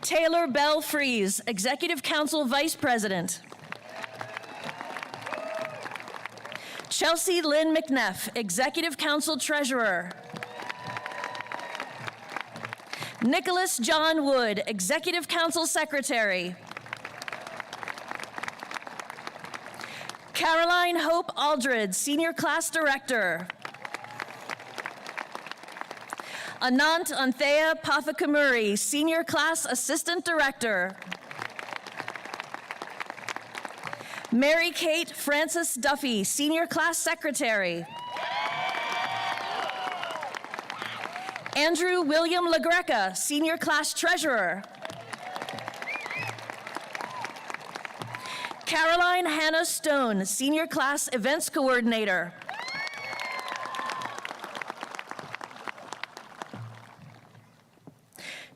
Taylor Bell Fries, Executive Council Vice President. Chelsea Lynn McNeff, Executive Council Treasurer. Nicholas John Wood, Executive Council Secretary. Caroline Hope Aldred, Senior Class Director. Anant Anthea Pathakamuri, Senior Class Assistant Director. Mary Kate Francis Duffy, Senior Class Secretary. Andrew William LaGreca, Senior Class Treasurer. Caroline Hannah Stone, Senior Class Events Coordinator.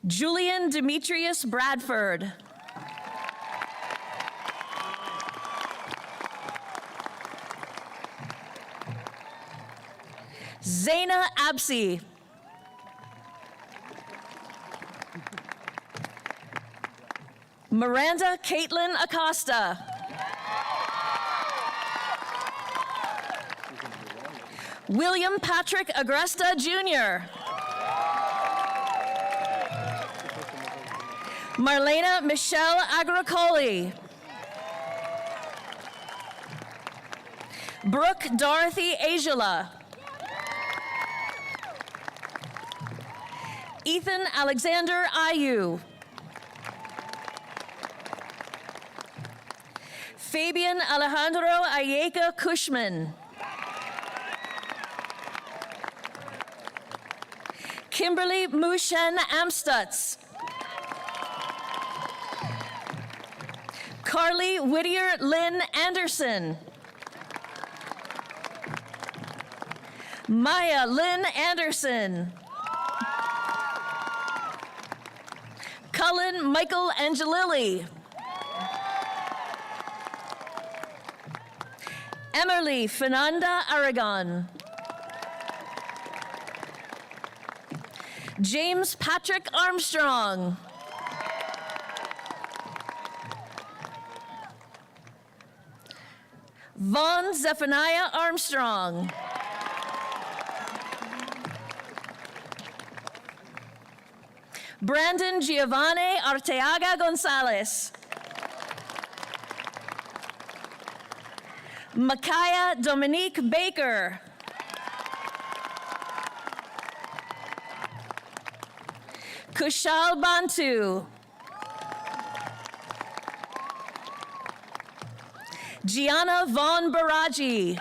Julian Demetrius Bradford. Zaina Absi. Miranda Caitlin Acosta. William Patrick Agresta, Jr. Marlena Michelle Agricoli. Brooke Dorothy Ajula. Ethan Alexander Ayu. Fabian Alejandro Ayeka Cushman. Kimberly Mushen Amstutz. Carly Whittier Lynn Anderson. Maya Lynn Anderson. Cullen Michael Angelilli. Emily Fernanda Aragon. James Patrick Armstrong. Vaughn Zephaniah Armstrong. Brandon Giovanni Arteaga Gonzalez. Micaiah Dominique Baker. Kushal Bantu. Gianna Vaughn Baraji.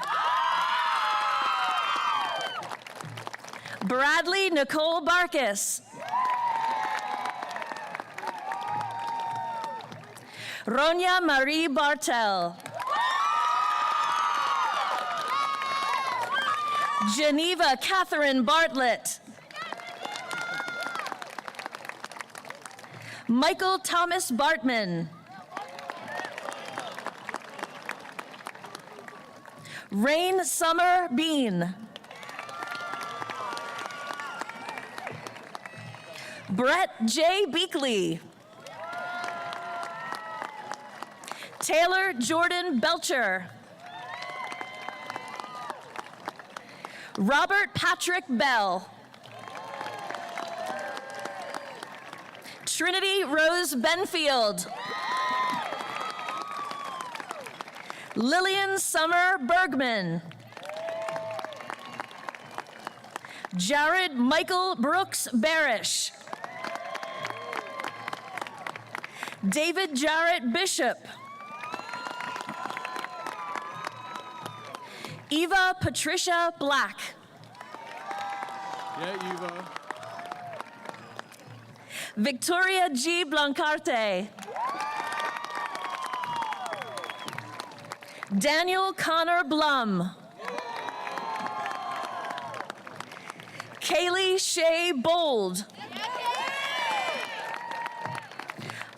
Bradley Nicole Barkis. Ronya Marie Bartel. Geneva Catherine Bartlett. Michael Thomas Bartman. Rain Summer Bean. Brett J. Beakley. Taylor Jordan Belcher. Robert Patrick Bell. Trinity Rose Benfield. Lillian Summer Bergman. Jared Michael Brooks Barish. David Jarrett Bishop. Eva Patricia Black. Yeah, Eva. Victoria G. Blancarte. Daniel Connor Blum. Kaylee Shea Bold.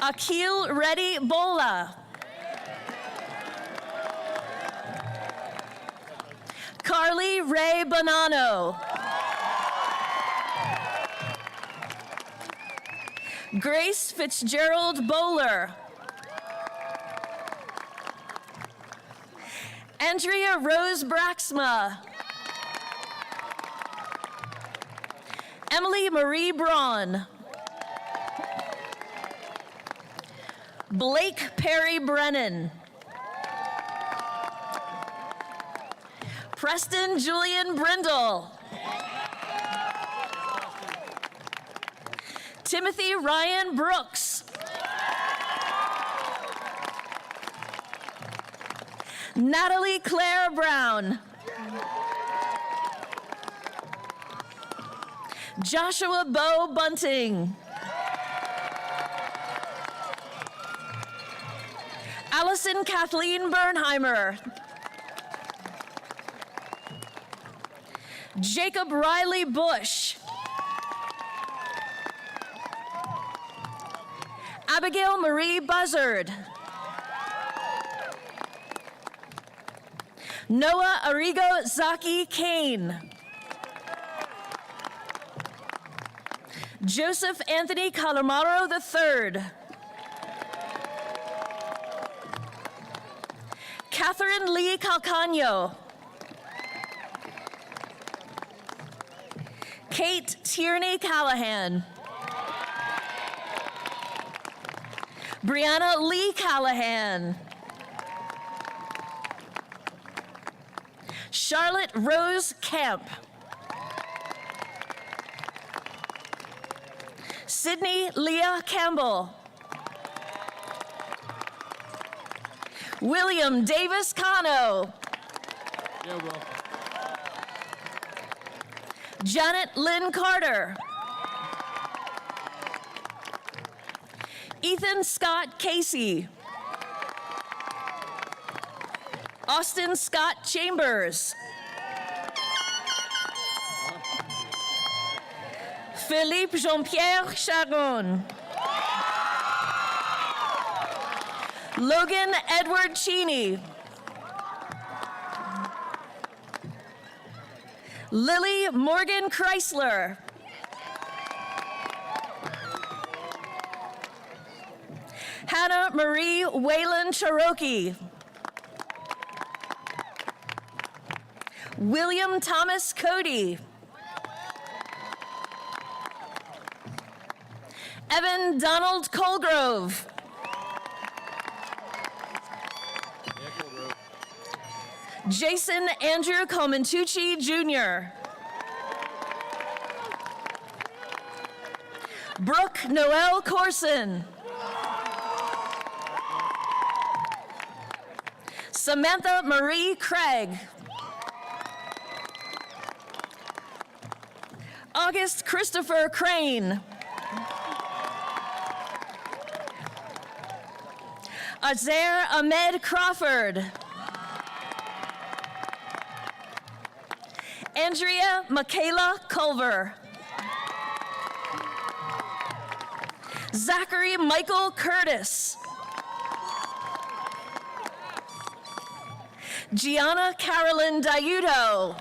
Akil Reddy Bola. Carly Ray Bonanno. Grace Fitzgerald Bowler. Andrea Rose Braxma. Emily Marie Braun. Blake Perry Brennan. Preston Julian Brindle. Timothy Ryan Brooks. Natalie Claire Brown. Joshua Bo Bunting. Allison Kathleen Bernheimer. Jacob Riley Bush. Abigail Marie Buzzard. Noah Arrigo Zaki Kane. Joseph Anthony Calamaro III. Catherine Lee Calcano. Kate Tierney Callahan. Brianna Lee Callahan. Charlotte Rose Camp. Sydney Leah Campbell. William Davis Cano. Yeah, Will. Janet Lynn Carter. Ethan Scott Casey. Austin Scott Chambers. Philippe Jean-Pierre Charon. Logan Edward Cheney. Lily Morgan Chrysler. Hannah Marie Whalen Cherokee. William Thomas Cody. Evan Donald Colgrove. Jason Andrew Comantucci Jr. Brooke Noel Corson. Samantha Marie Craig. August Christopher Crane. Azair Ahmed Crawford. Andrea Michaela Culver. Zachary Michael Curtis. Gianna Carolyn Diuto.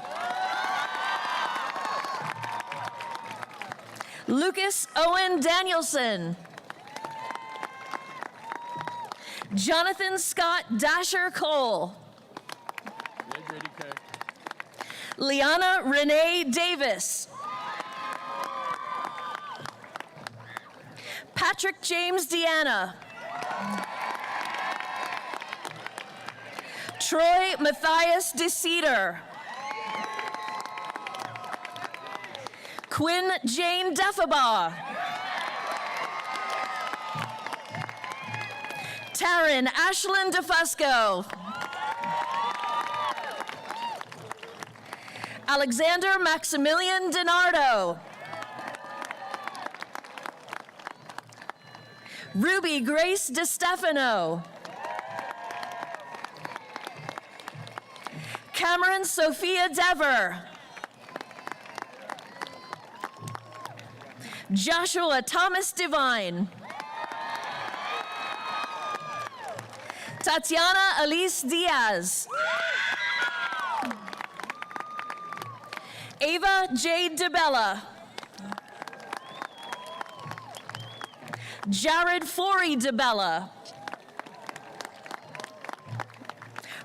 Lucas Owen Danielson. Jonathan Scott Dasher Cole. Liana Renee Davis. Patrick James Deanna. Troy Matthias DeCeter. Quinn Jane Deffabaugh. Taryn Ashlyn DeFusco. Alexander Maximilian DiNardo. Ruby Grace DeStefano. Cameron Sophia Dever. Joshua Thomas Devine. Tatiana Elise Diaz. Ava J. DeBella. Jared Forey DeBella.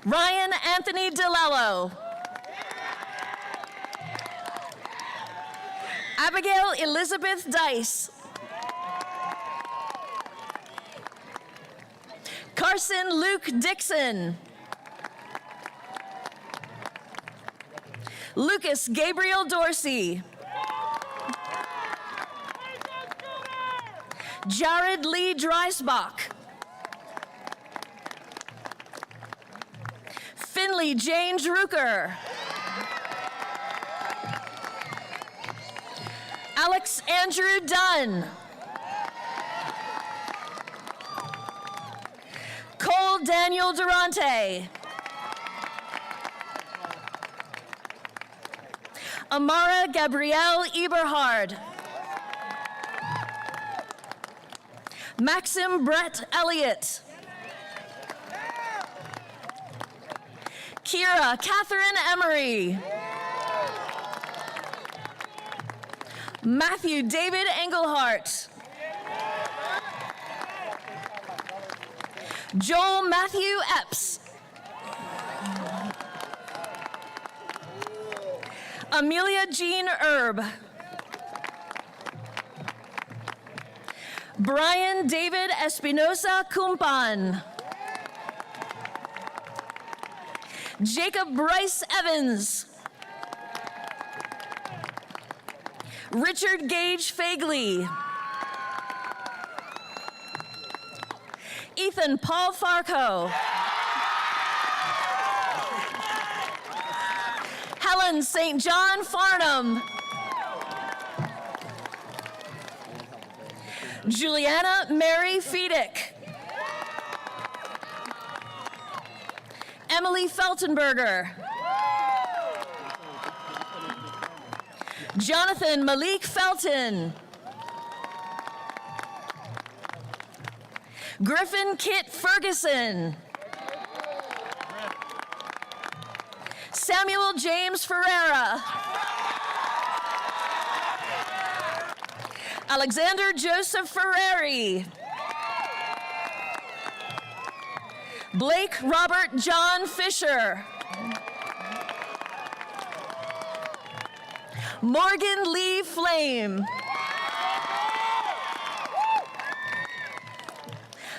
Ryan Anthony DeLello. Abigail Elizabeth Dice. Carson Luke Dixon. Lucas Gabriel Dorsey. Jared Lee Dreisbach. Finley Jane Drucker. Alex Andrew Dunn. Cole Daniel Durante. Amara Gabrielle Eberhard. Maxim Brett Elliott. Kira Catherine Emery. Matthew David Engelhart. Joel Matthew Epps. Amelia Jean Erb. Brian David Espinosa Kumpan. Jacob Bryce Evans. Richard Gage Fagley. Ethan Paul Farco. Helen St. John Farnham. Juliana Mary Fiedick. Emily Feltenberger. Jonathan Malik Felton. Griffin Kit Ferguson. Samuel James Ferreira. Alexander Joseph Ferreri. Blake Robert John Fisher. Morgan Lee Flame.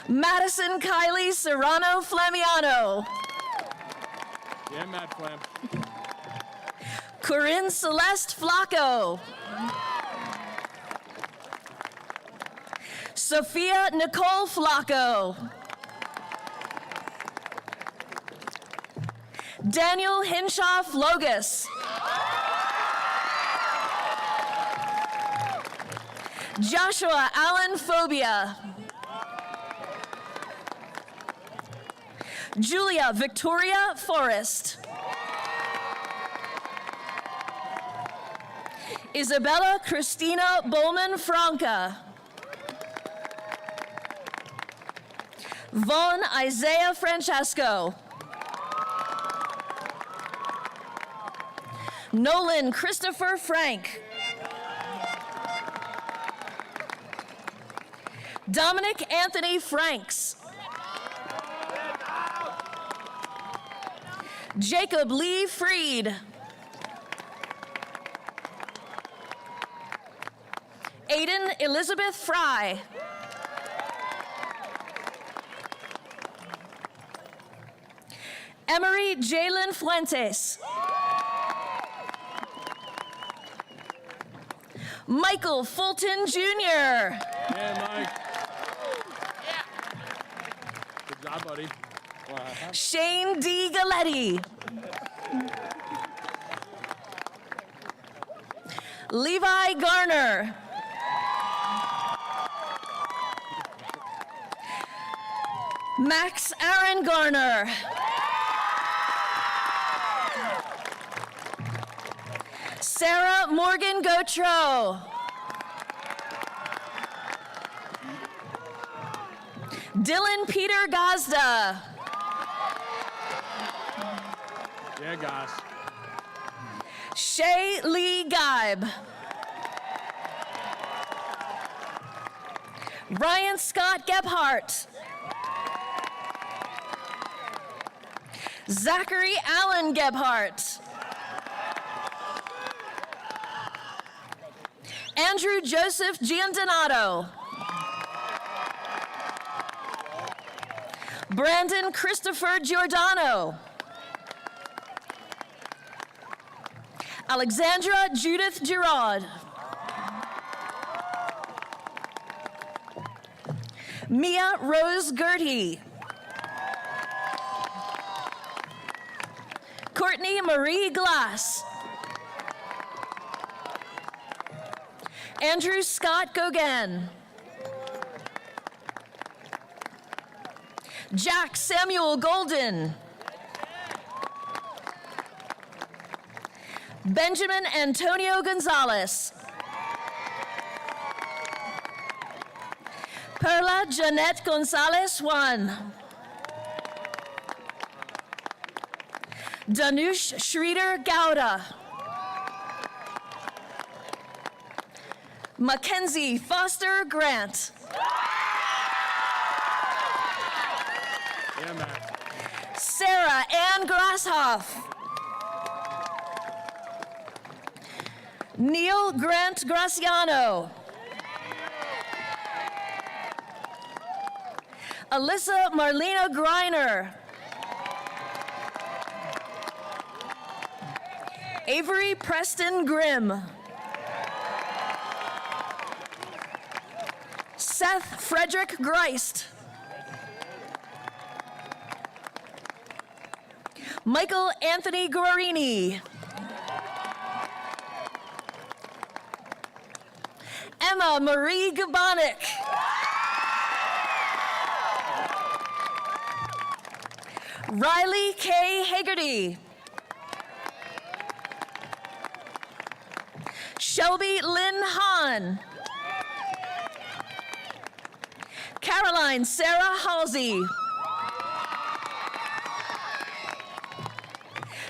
Madison Kylie Serrano Flamiano. Yeah, Matt Flam. Corinne Celeste Flacco. Sophia Nicole Flacco. Daniel Hinshaw Flogus. Joshua Allen Phobia. Julia Victoria Forrest. Isabella Christina Bowman-Franca. Vaughn Isaiah Francesco. Nolan Christopher Frank. Dominic Anthony Franks. Jacob Lee Freed. Aiden Elizabeth Fry. Emery Jalen Fuentes. Michael Fulton Jr. Yeah, Mike. Good job, buddy. Shane D. Galletti. Levi Garner. Max Aaron Garner. Sarah Morgan Gautreau. Dylan Peter Gazda. Yeah, guys. Shay Lee Geib. Ryan Scott Gebhardt. Zachary Allen Gebhardt. Andrew Joseph Giandonato. Brandon Christopher Giordano. Alexandra Judith Girard. Mia Rose Gertie. Courtney Marie Glass. Andrew Scott Gauguin. Jack Samuel Golden. Benjamin Antonio Gonzalez. Perla Jeanette Gonzalez Juan. Danush Schreeder Gowda. Mackenzie Foster Grant. Yeah, man. Sarah Ann Grasshoff. Neil Grant Graciano. Alyssa Marlena Griner. Avery Preston Grimm. Seth Frederick Greist. Michael Anthony Guarini. Emma Marie Gabonik. Riley K. Hagerty. Shelby Lynn Hahn. Caroline Sarah Halsey.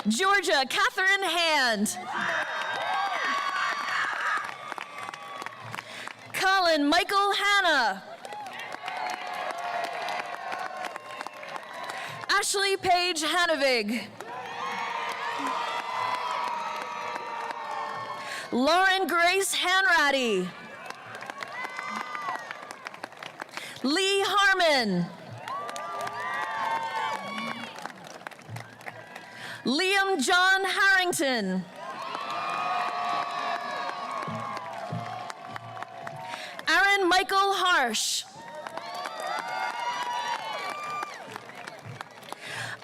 Georgia Catherine Hand. Colin Michael Hanna. Ashley Paige Hanavig. Lauren Grace Hanratty. Lee Harmon. Liam John Harrington. Aaron Michael Harsh.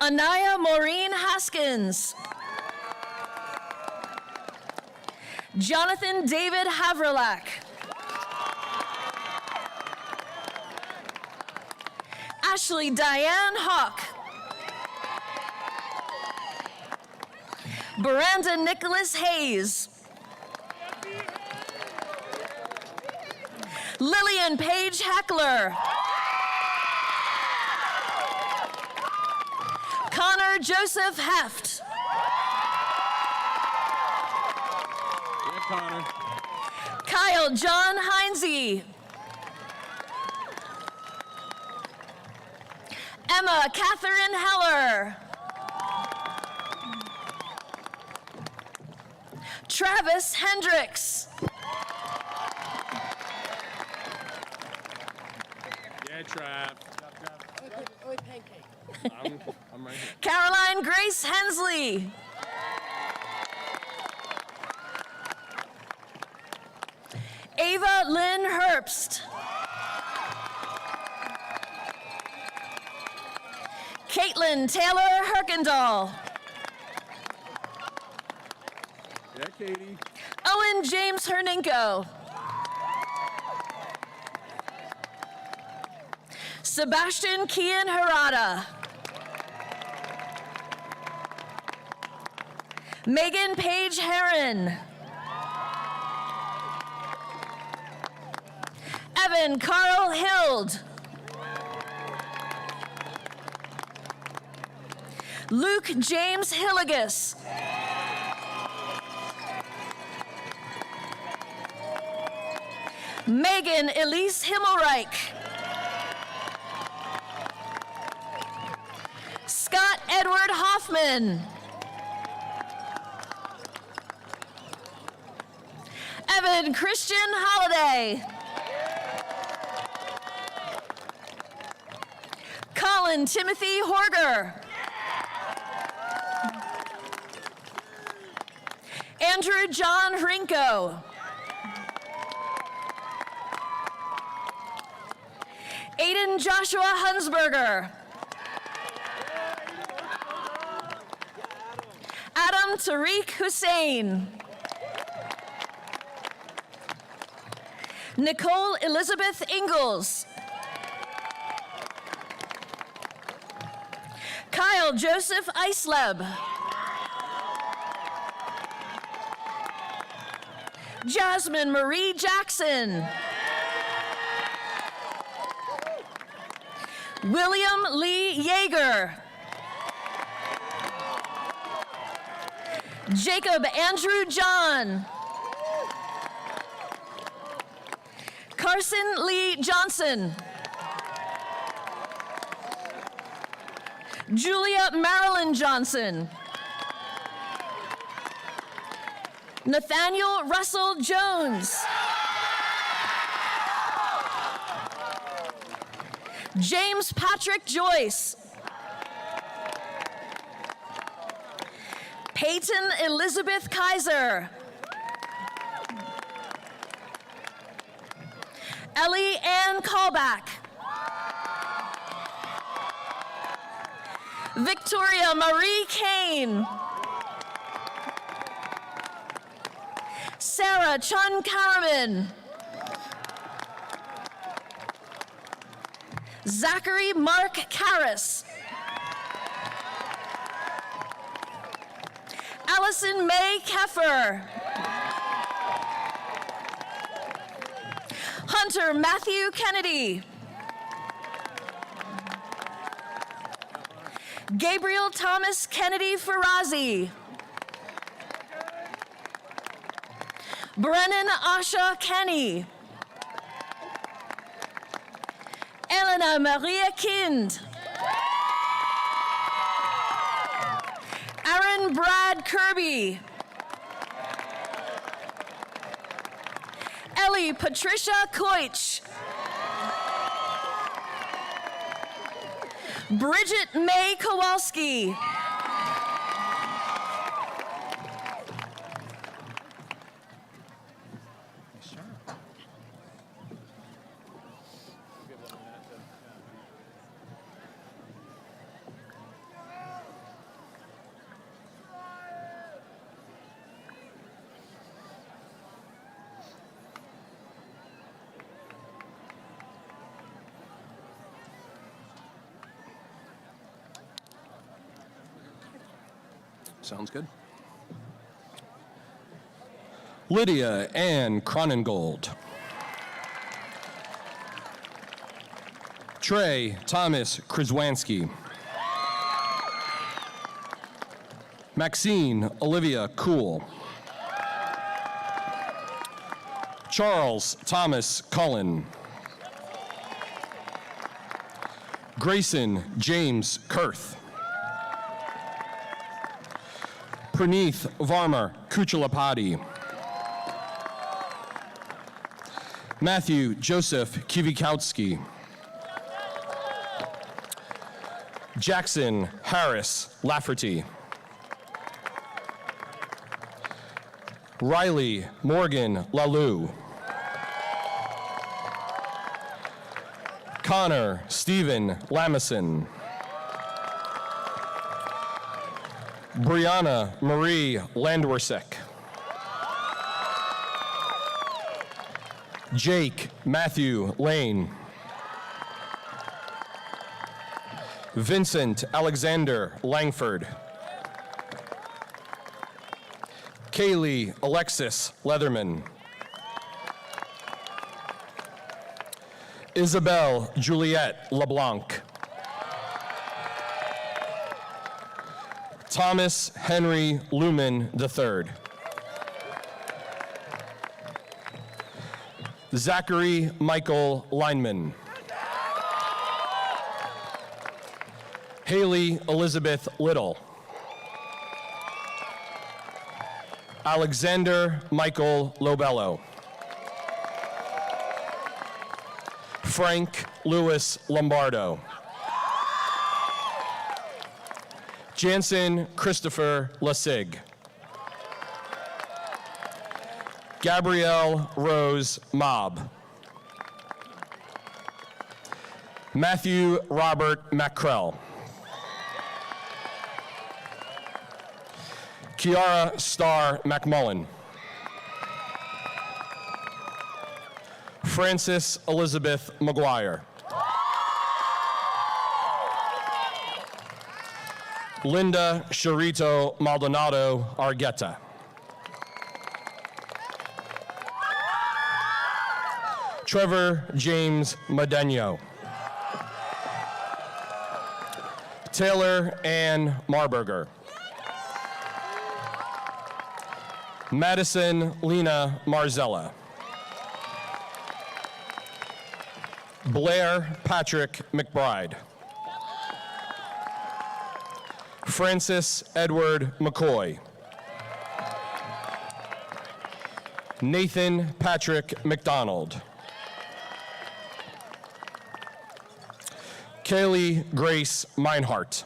Anaya Maureen Haskins. Jonathan David Havrelak. Ashley Diane Hawk. Miranda Nicholas Hayes. Lillian Page Heckler. Connor Joseph Heft. Yeah, Connor. Kyle John Heinze. Emma Catherine Heller. Travis Hendricks. Yeah, Trav. I'm right here. Caroline Grace Hensley. Ava Lynn Herbst. Caitlin Taylor Herkendahl. Yeah, Katie. Owen James Herninko. Sebastian Kian Harada. Megan Page Heron. Evan Carl Hild. Luke James Hilligus. Megan Elise Himmelreich. Scott Edward Hoffman. Evan Christian Holiday. Colin Timothy Horger. Andrew John Rinko. Aiden Joshua Hunsberger. Adam Tariq Hussein. Nicole Elizabeth Ingalls. Kyle Joseph Isleb. Jasmine Marie Jackson. William Lee Yeager. Jacob Andrew John. Carson Lee Johnson. Julia Marilyn Johnson. Nathaniel Russell Jones. James Patrick Joyce. Peyton Elizabeth Kaiser. Ellie Ann Callback. Victoria Marie Kane. Sarah Chun Karaman. Zachary Mark Karras. Allison May Keffer. Hunter Matthew Kennedy. Gabriel Thomas Kennedy Farazi. Brennan Asha Kenny. Elena Maria Kind. Aaron Brad Kirby. Ellie Patricia Koich. Bridget May Kowalski. Sounds good. Lydia Ann Cronengold. Trey Thomas Krzwanski. Maxine Olivia Cool. Charles Thomas Cullen. Grayson James Kurth. Praneeth Varma Kuchalapati. Matthew Joseph Kivikowski. Jackson Harris Lafferty. Riley Morgan Lalou. Connor Stephen Lamison. Brianna Marie Landwersek. Jake Matthew Lane. Vincent Alexander Langford. Kaylee Alexis Leatherman. Isabel Juliette LeBlanc. Thomas Henry Lumen III. Zachary Michael Lineman. Haley Elizabeth Little. Alexander Michael Lobello. Frank Louis Lombardo. Jansen Christopher Lasig. Gabrielle Rose Mobb. Matthew Robert Mackrell. Kiara Starr McMullen. Frances Elizabeth McGuire. Linda Sharito Maldonado Argueta. Trevor James Medeno. Taylor Ann Marburger. Madison Lena Marzella. Blair Patrick McBride. Francis Edward McCoy. Nathan Patrick McDonald. Kaylee Grace Meinhardt.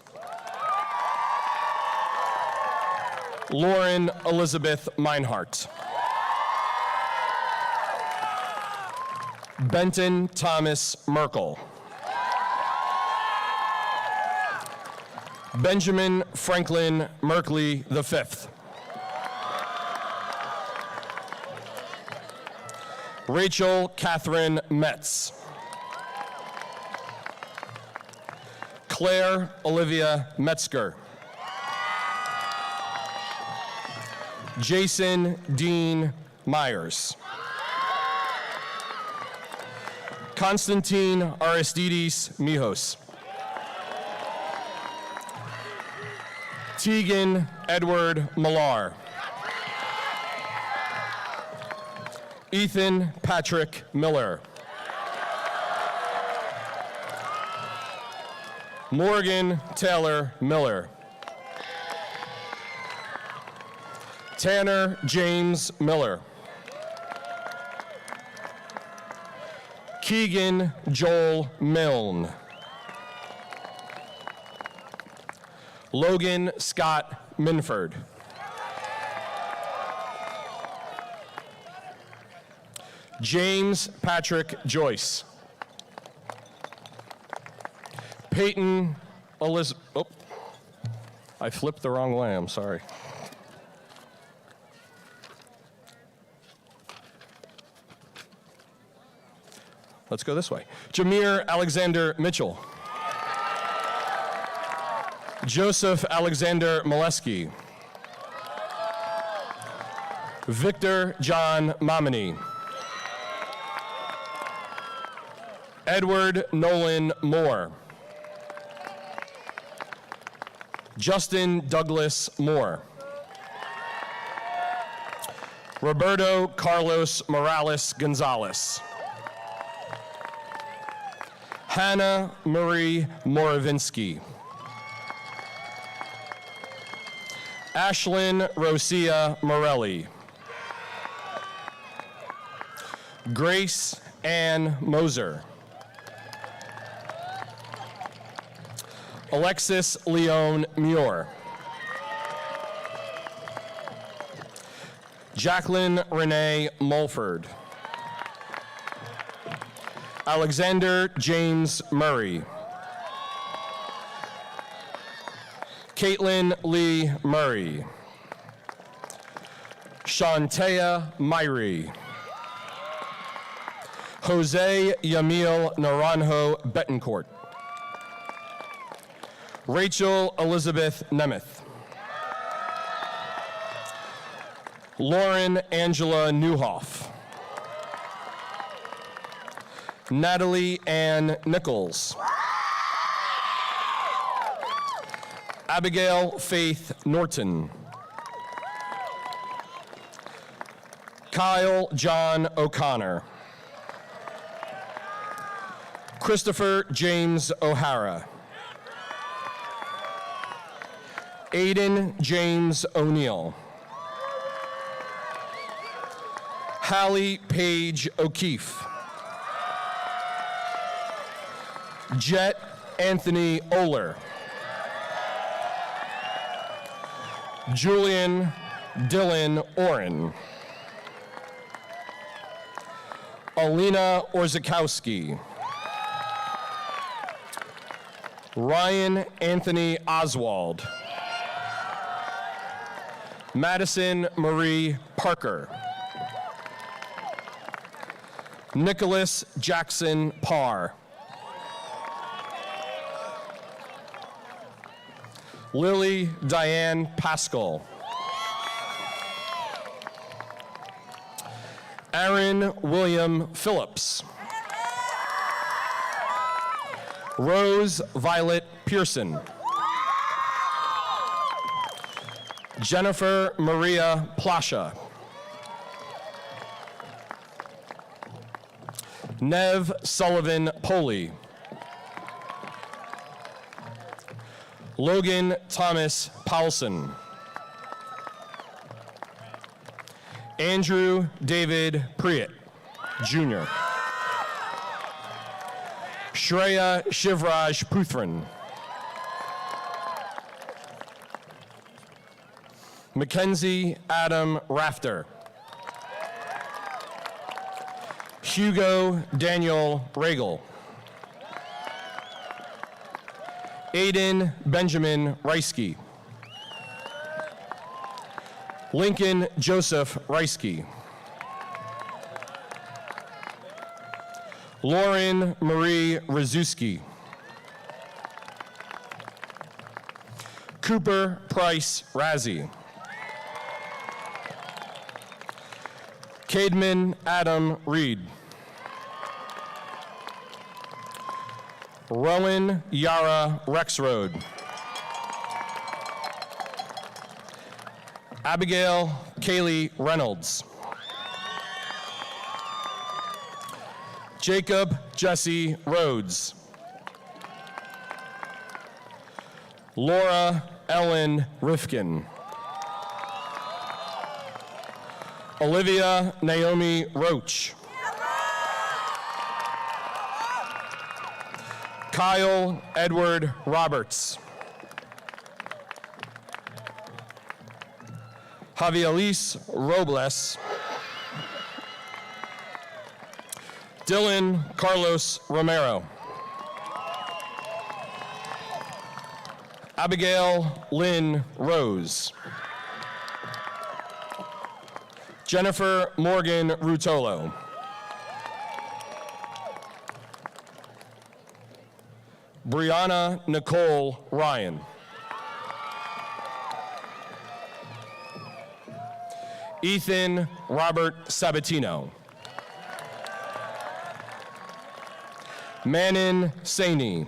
Lauren Elizabeth Meinhardt. Benton Thomas Merkel. Benjamin Franklin Merkley V. Rachel Catherine Metz. Claire Olivia Metzger. Jason Dean Myers. Constantine Aristides Mijos. Tegan Edward Millar. Ethan Patrick Miller. Morgan Taylor Miller. Tanner James Miller. Keegan Joel Milne. Logan Scott Minford. James Patrick Joyce. Peyton Elizabeth. Oh, I flipped the wrong way. I'm sorry. Let's go this way. Jameer Alexander Mitchell. Joseph Alexander Molesky. Victor John Momini. Edward Nolan Moore. Justin Douglas Moore. Roberto Carlos Morales Gonzalez. Hannah Marie Moravinsky. Ashlyn Rosia Morelli. Grace Ann Moser. Alexis Leon Muir. Jacqueline Renee Mulford. Alexander James Murray. Caitlin Lee Murray. Shantea Myrie. Jose Yamil Naranjo Betancourt. Rachel Elizabeth Nemeth. Lauren Angela Newhoff. Natalie Ann Nichols. Abigail Faith Norton. Kyle John O'Connor. Christopher James O'Hara. Aiden James O'Neill. Hallie Paige O'Keefe. Jet Anthony Oler. Julian Dylan Oren. Alina Orzakowski. Ryan Anthony Oswald. Madison Marie Parker. Nicholas Jackson Parr. Lily Diane Pascal. Aaron William Phillips. Rose Violet Pearson. Jennifer Maria Plasha. Nev Sullivan Poley. Logan Thomas Paulson. Andrew David Priet, Jr. Shreya Shivraj Puthran. Mackenzie Adam Rafter. Hugo Daniel Regal. Aiden Benjamin Reisky. Lincoln Joseph Reisky. Lauren Marie Razuski. Cooper Price Razzie. Cademan Adam Reed. Rowan Yara Rexroad. Abigail Kaylee Reynolds. Jacob Jesse Rhodes. Laura Ellen Rifkin. Olivia Naomi Roach. Kyle Edward Roberts. Javielis Robles. Dylan Carlos Romero. Abigail Lynn Rose. Jennifer Morgan Rutolo. Brianna Nicole Ryan. Ethan Robert Sabatino. Manon Saini.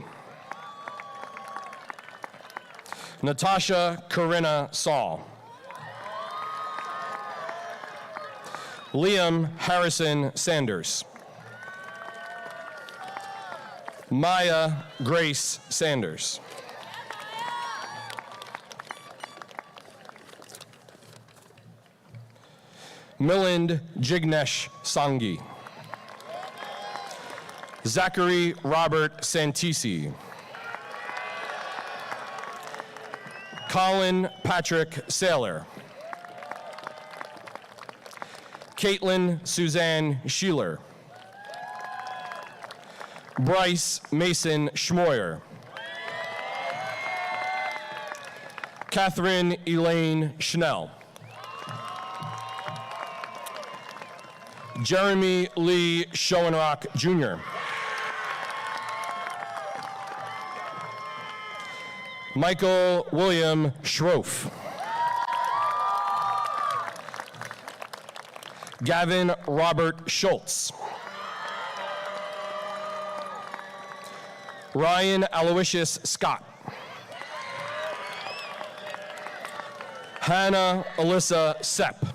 Natasha Corinna Saul. Liam Harrison Sanders. Maya Grace Sanders. Milind Jignesh Sangi. Zachary Robert Santisi. Colin Patrick Saylor. Caitlin Suzanne Sheeler. Bryce Mason Schmoyer. Catherine Elaine Schnell. Jeremy Lee Schoenrock Jr. Michael William Schroff. Gavin Robert Schultz. Ryan Aloysius Scott. Hannah Alyssa Sepp.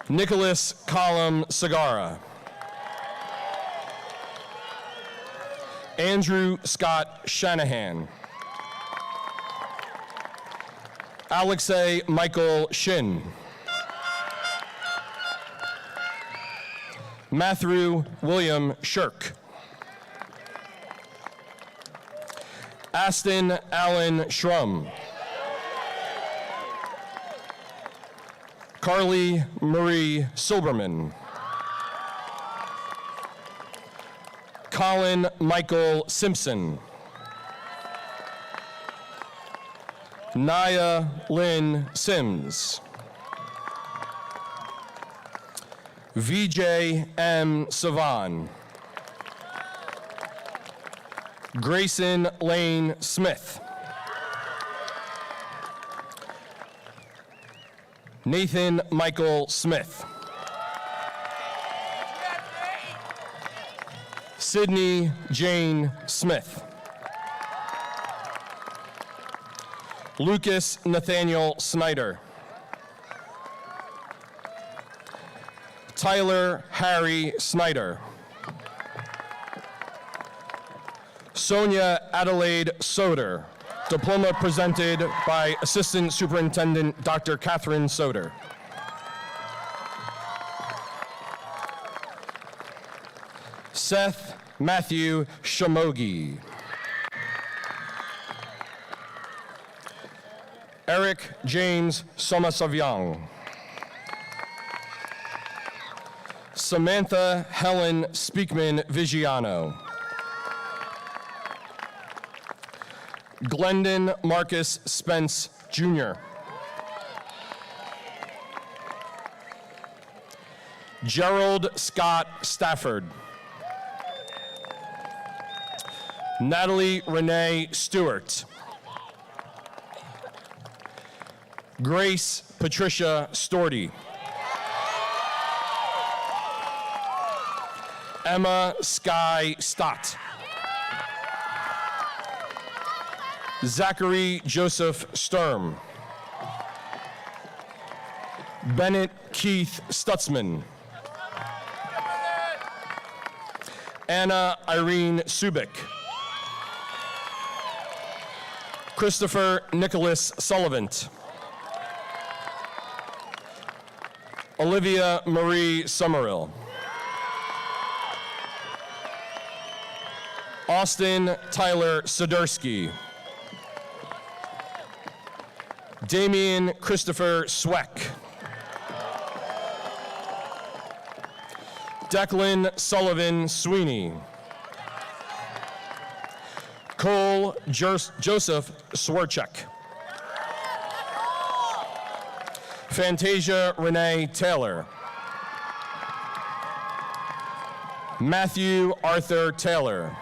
Nicholas Colum Sagara. Andrew Scott Shanahan. Alexei Michael Shin. Matthew William Shirk. Aston Allen Schrum. Carly Marie Silberman. Colin Michael Simpson. Naya Lynn Sims. VJ M. Savan. Grayson Lane Smith. Nathan Michael Smith. Sydney Jane Smith. Lucas Nathaniel Snyder. Tyler Harry Snyder. Sonia Adelaide Soder. Diploma presented by Assistant Superintendent Dr. Catherine Soder. Seth Matthew Shamogi. Eric James Somasavyang. Samantha Helen Speakman Vigiano. Glendon Marcus Spence, Jr. Gerald Scott Stafford. Natalie Renee Stewart. Grace Patricia Storty. Emma Sky Stott. Zachary Joseph Sturm. Bennett Keith Stutzman. Anna Irene Subic. Christopher Nicholas Sullivan. Olivia Marie Sommerill. Austin Tyler Soderski. Damian Christopher Sweck. Declan Sullivan Sweeney. Cole Joseph Swarchek. Fantasia Renee Taylor. Matthew Arthur Taylor.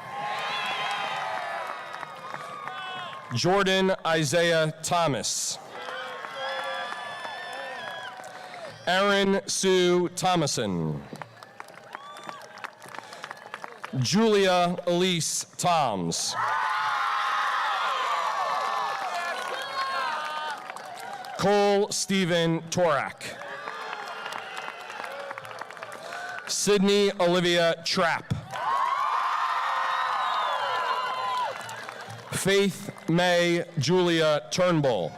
Jordan Isaiah Thomas. Aaron Sue Thomason. Julia Elise Toms. Cole Stephen Torak. Sydney Olivia Trapp. Faith May Julia Turnbull.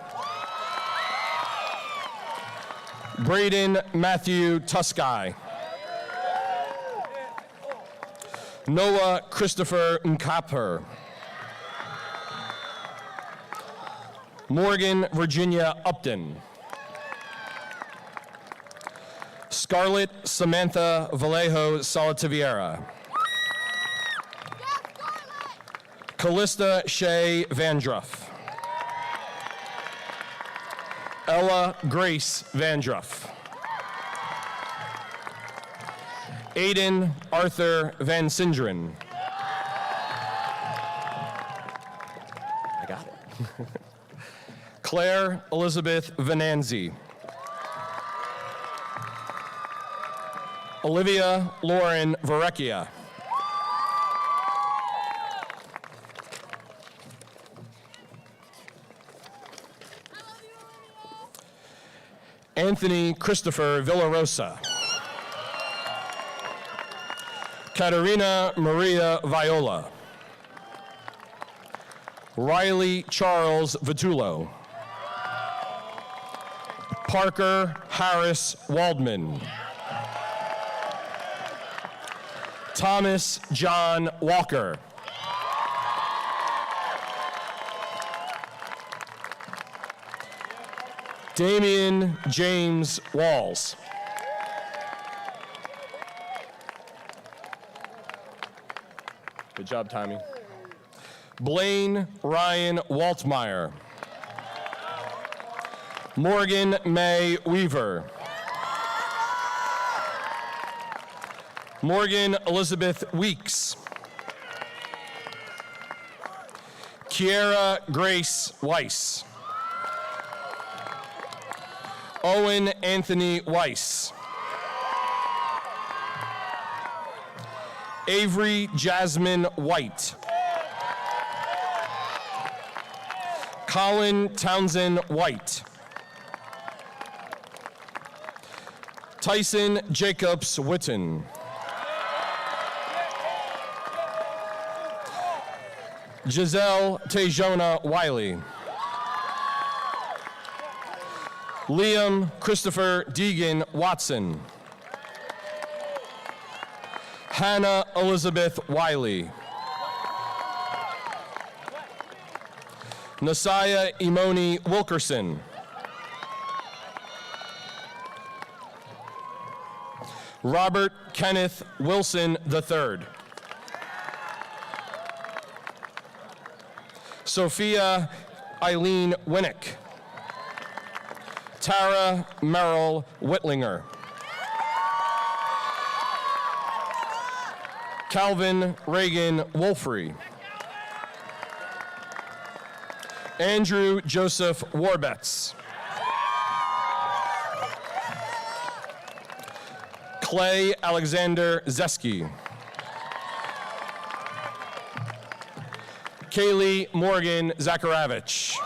Braden Matthew Tusky. Noah Christopher Nkapher. Morgan Virginia Upton. Scarlett Samantha Vallejo Salativiera. Callista Shea Vandruff. Ella Grace Vandruff. Aiden Arthur Van Sindren. I got it. Claire Elizabeth Venanzi. Olivia Lauren Varecchia. Anthony Christopher Villarosa. Katerina Maria Viola. Riley Charles Vitullo. Parker Harris Waldman. Thomas John Walker. Damian James Walls. Good job, Tommy. Blaine Ryan Waltmeyer. Morgan May Weaver. Morgan Elizabeth Weeks. Kiera Grace Weiss. Owen Anthony Weiss. Avery Jasmine White. Colin Townsend White. Tyson Jacobs Witten. Giselle Tejona Wiley. Liam Christopher Deegan Watson. Hannah Elizabeth Wiley. Nasaya Imoni Wilkerson. Robert Kenneth Wilson III. Sophia Eileen Winnick. Tara Merrill Whitlinger. Calvin Reagan Wolfrey. Andrew Joseph Warbetz. Clay Alexander Zeski. Kaylee Morgan Zakaravich.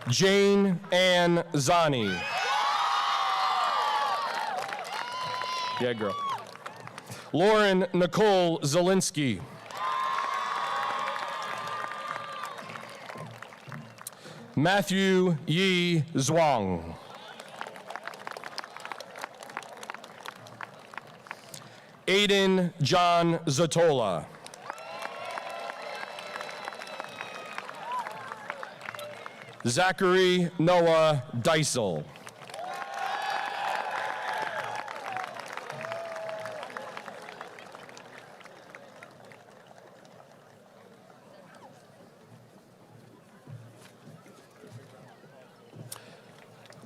Jane Ann Zani. Yeah, girl. Lauren Nicole Zielinski. Matthew Yi Zhuang. Aiden John Zatola. Zachary Noah Deisel.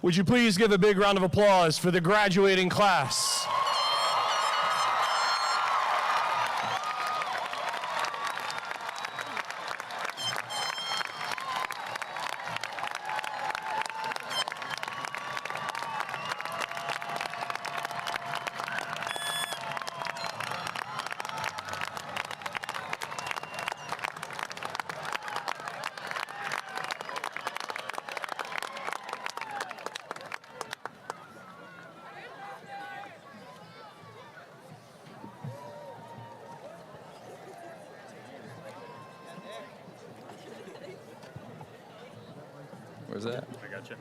Would you please give a big round of applause for the graduating class? Where's that? I got you.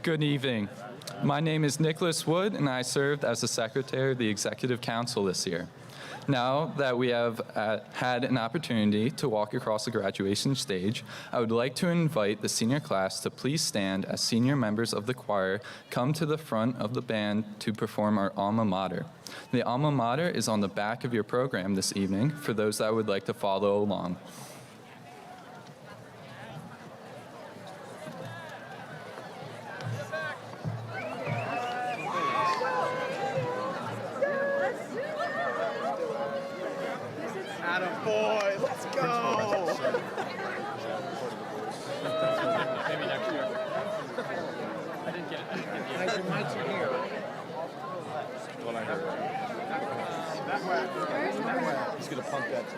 Good evening. My name is Nicholas Wood, and I served as the Secretary of the Executive Council this year. Now that we have had an opportunity to walk across the graduation stage, I would like to invite the senior class to please stand as senior members of the choir come to the front of the band to perform our alma mater. The alma mater is on the back of your program this evening for those that would like to follow along. Boy, let's go. Maybe next year. I didn't get it. Your mics are here. Well, I heard that. He's going to pump that too.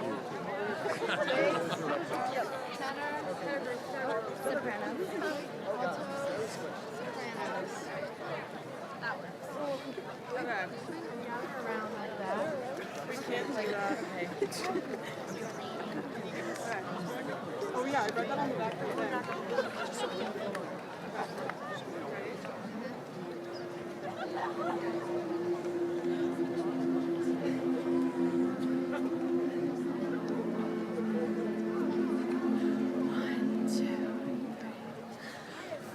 Around like that. We can't play that. Okay. Oh yeah, I read that on the back of the thing.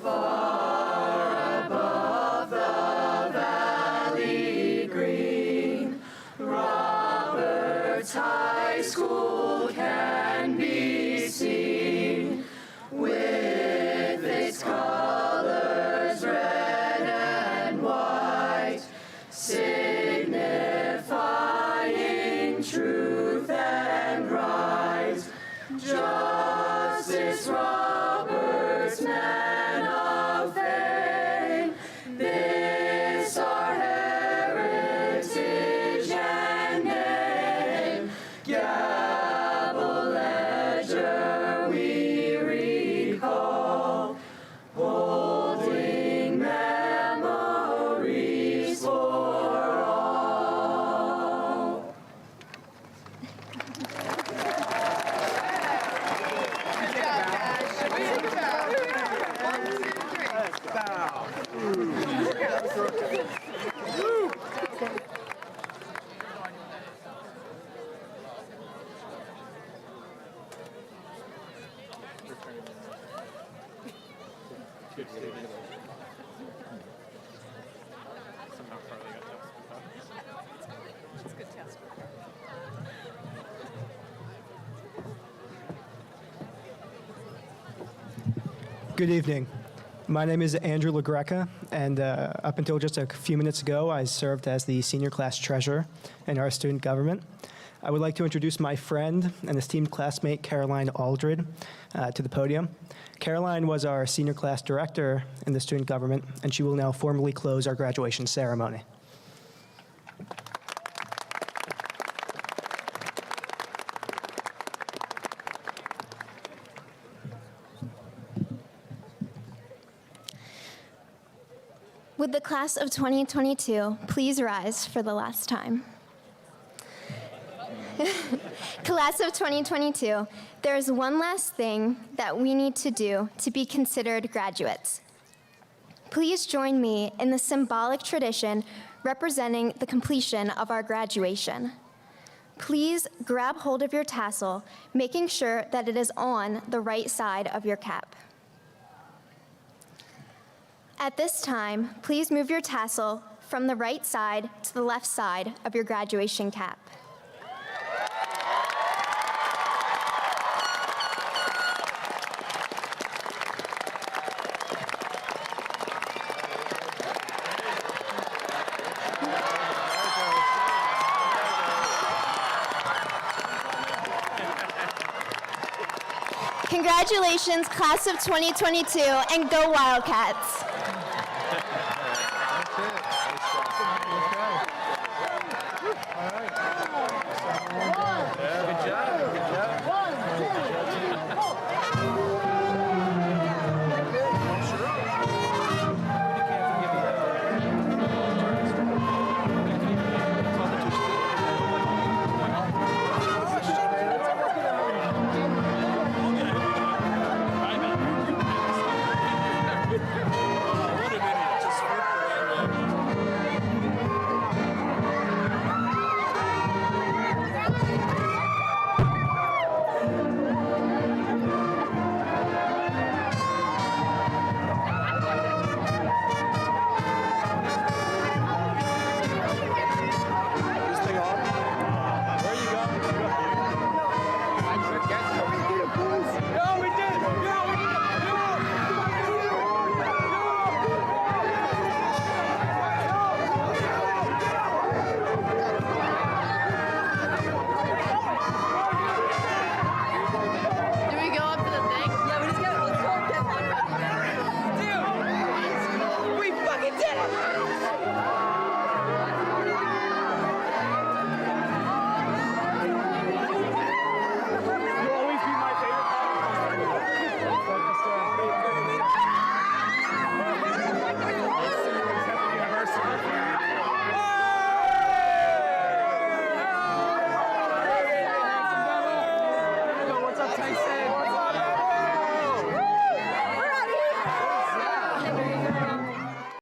Far above the valley green, Roberts High School can be seen, with its colors red and white, signifying truth and right. Justice Roberts, man of fame, this our heritage and name. Gavel ledger we recall, holding memories for all. Good evening. My name is Andrew LaGreca, and up until just a few minutes ago, I served as the senior class treasurer in our student government. I would like to introduce my friend and esteemed classmate, Caroline Aldred, to the podium. Caroline was our senior class director in the student government, and she will now formally close our graduation ceremony. Would the class of 2022 please rise for the last time? Class of 2022, there is one last thing that we need to do to be considered graduates. Please join me in the symbolic tradition representing the completion of our graduation. Please grab hold of your tassel, making sure that it is on the right side of your cap. At this time, please move your tassel from the right side to the left side of your graduation cap. Congratulations, class of 2022, and go Wildcats!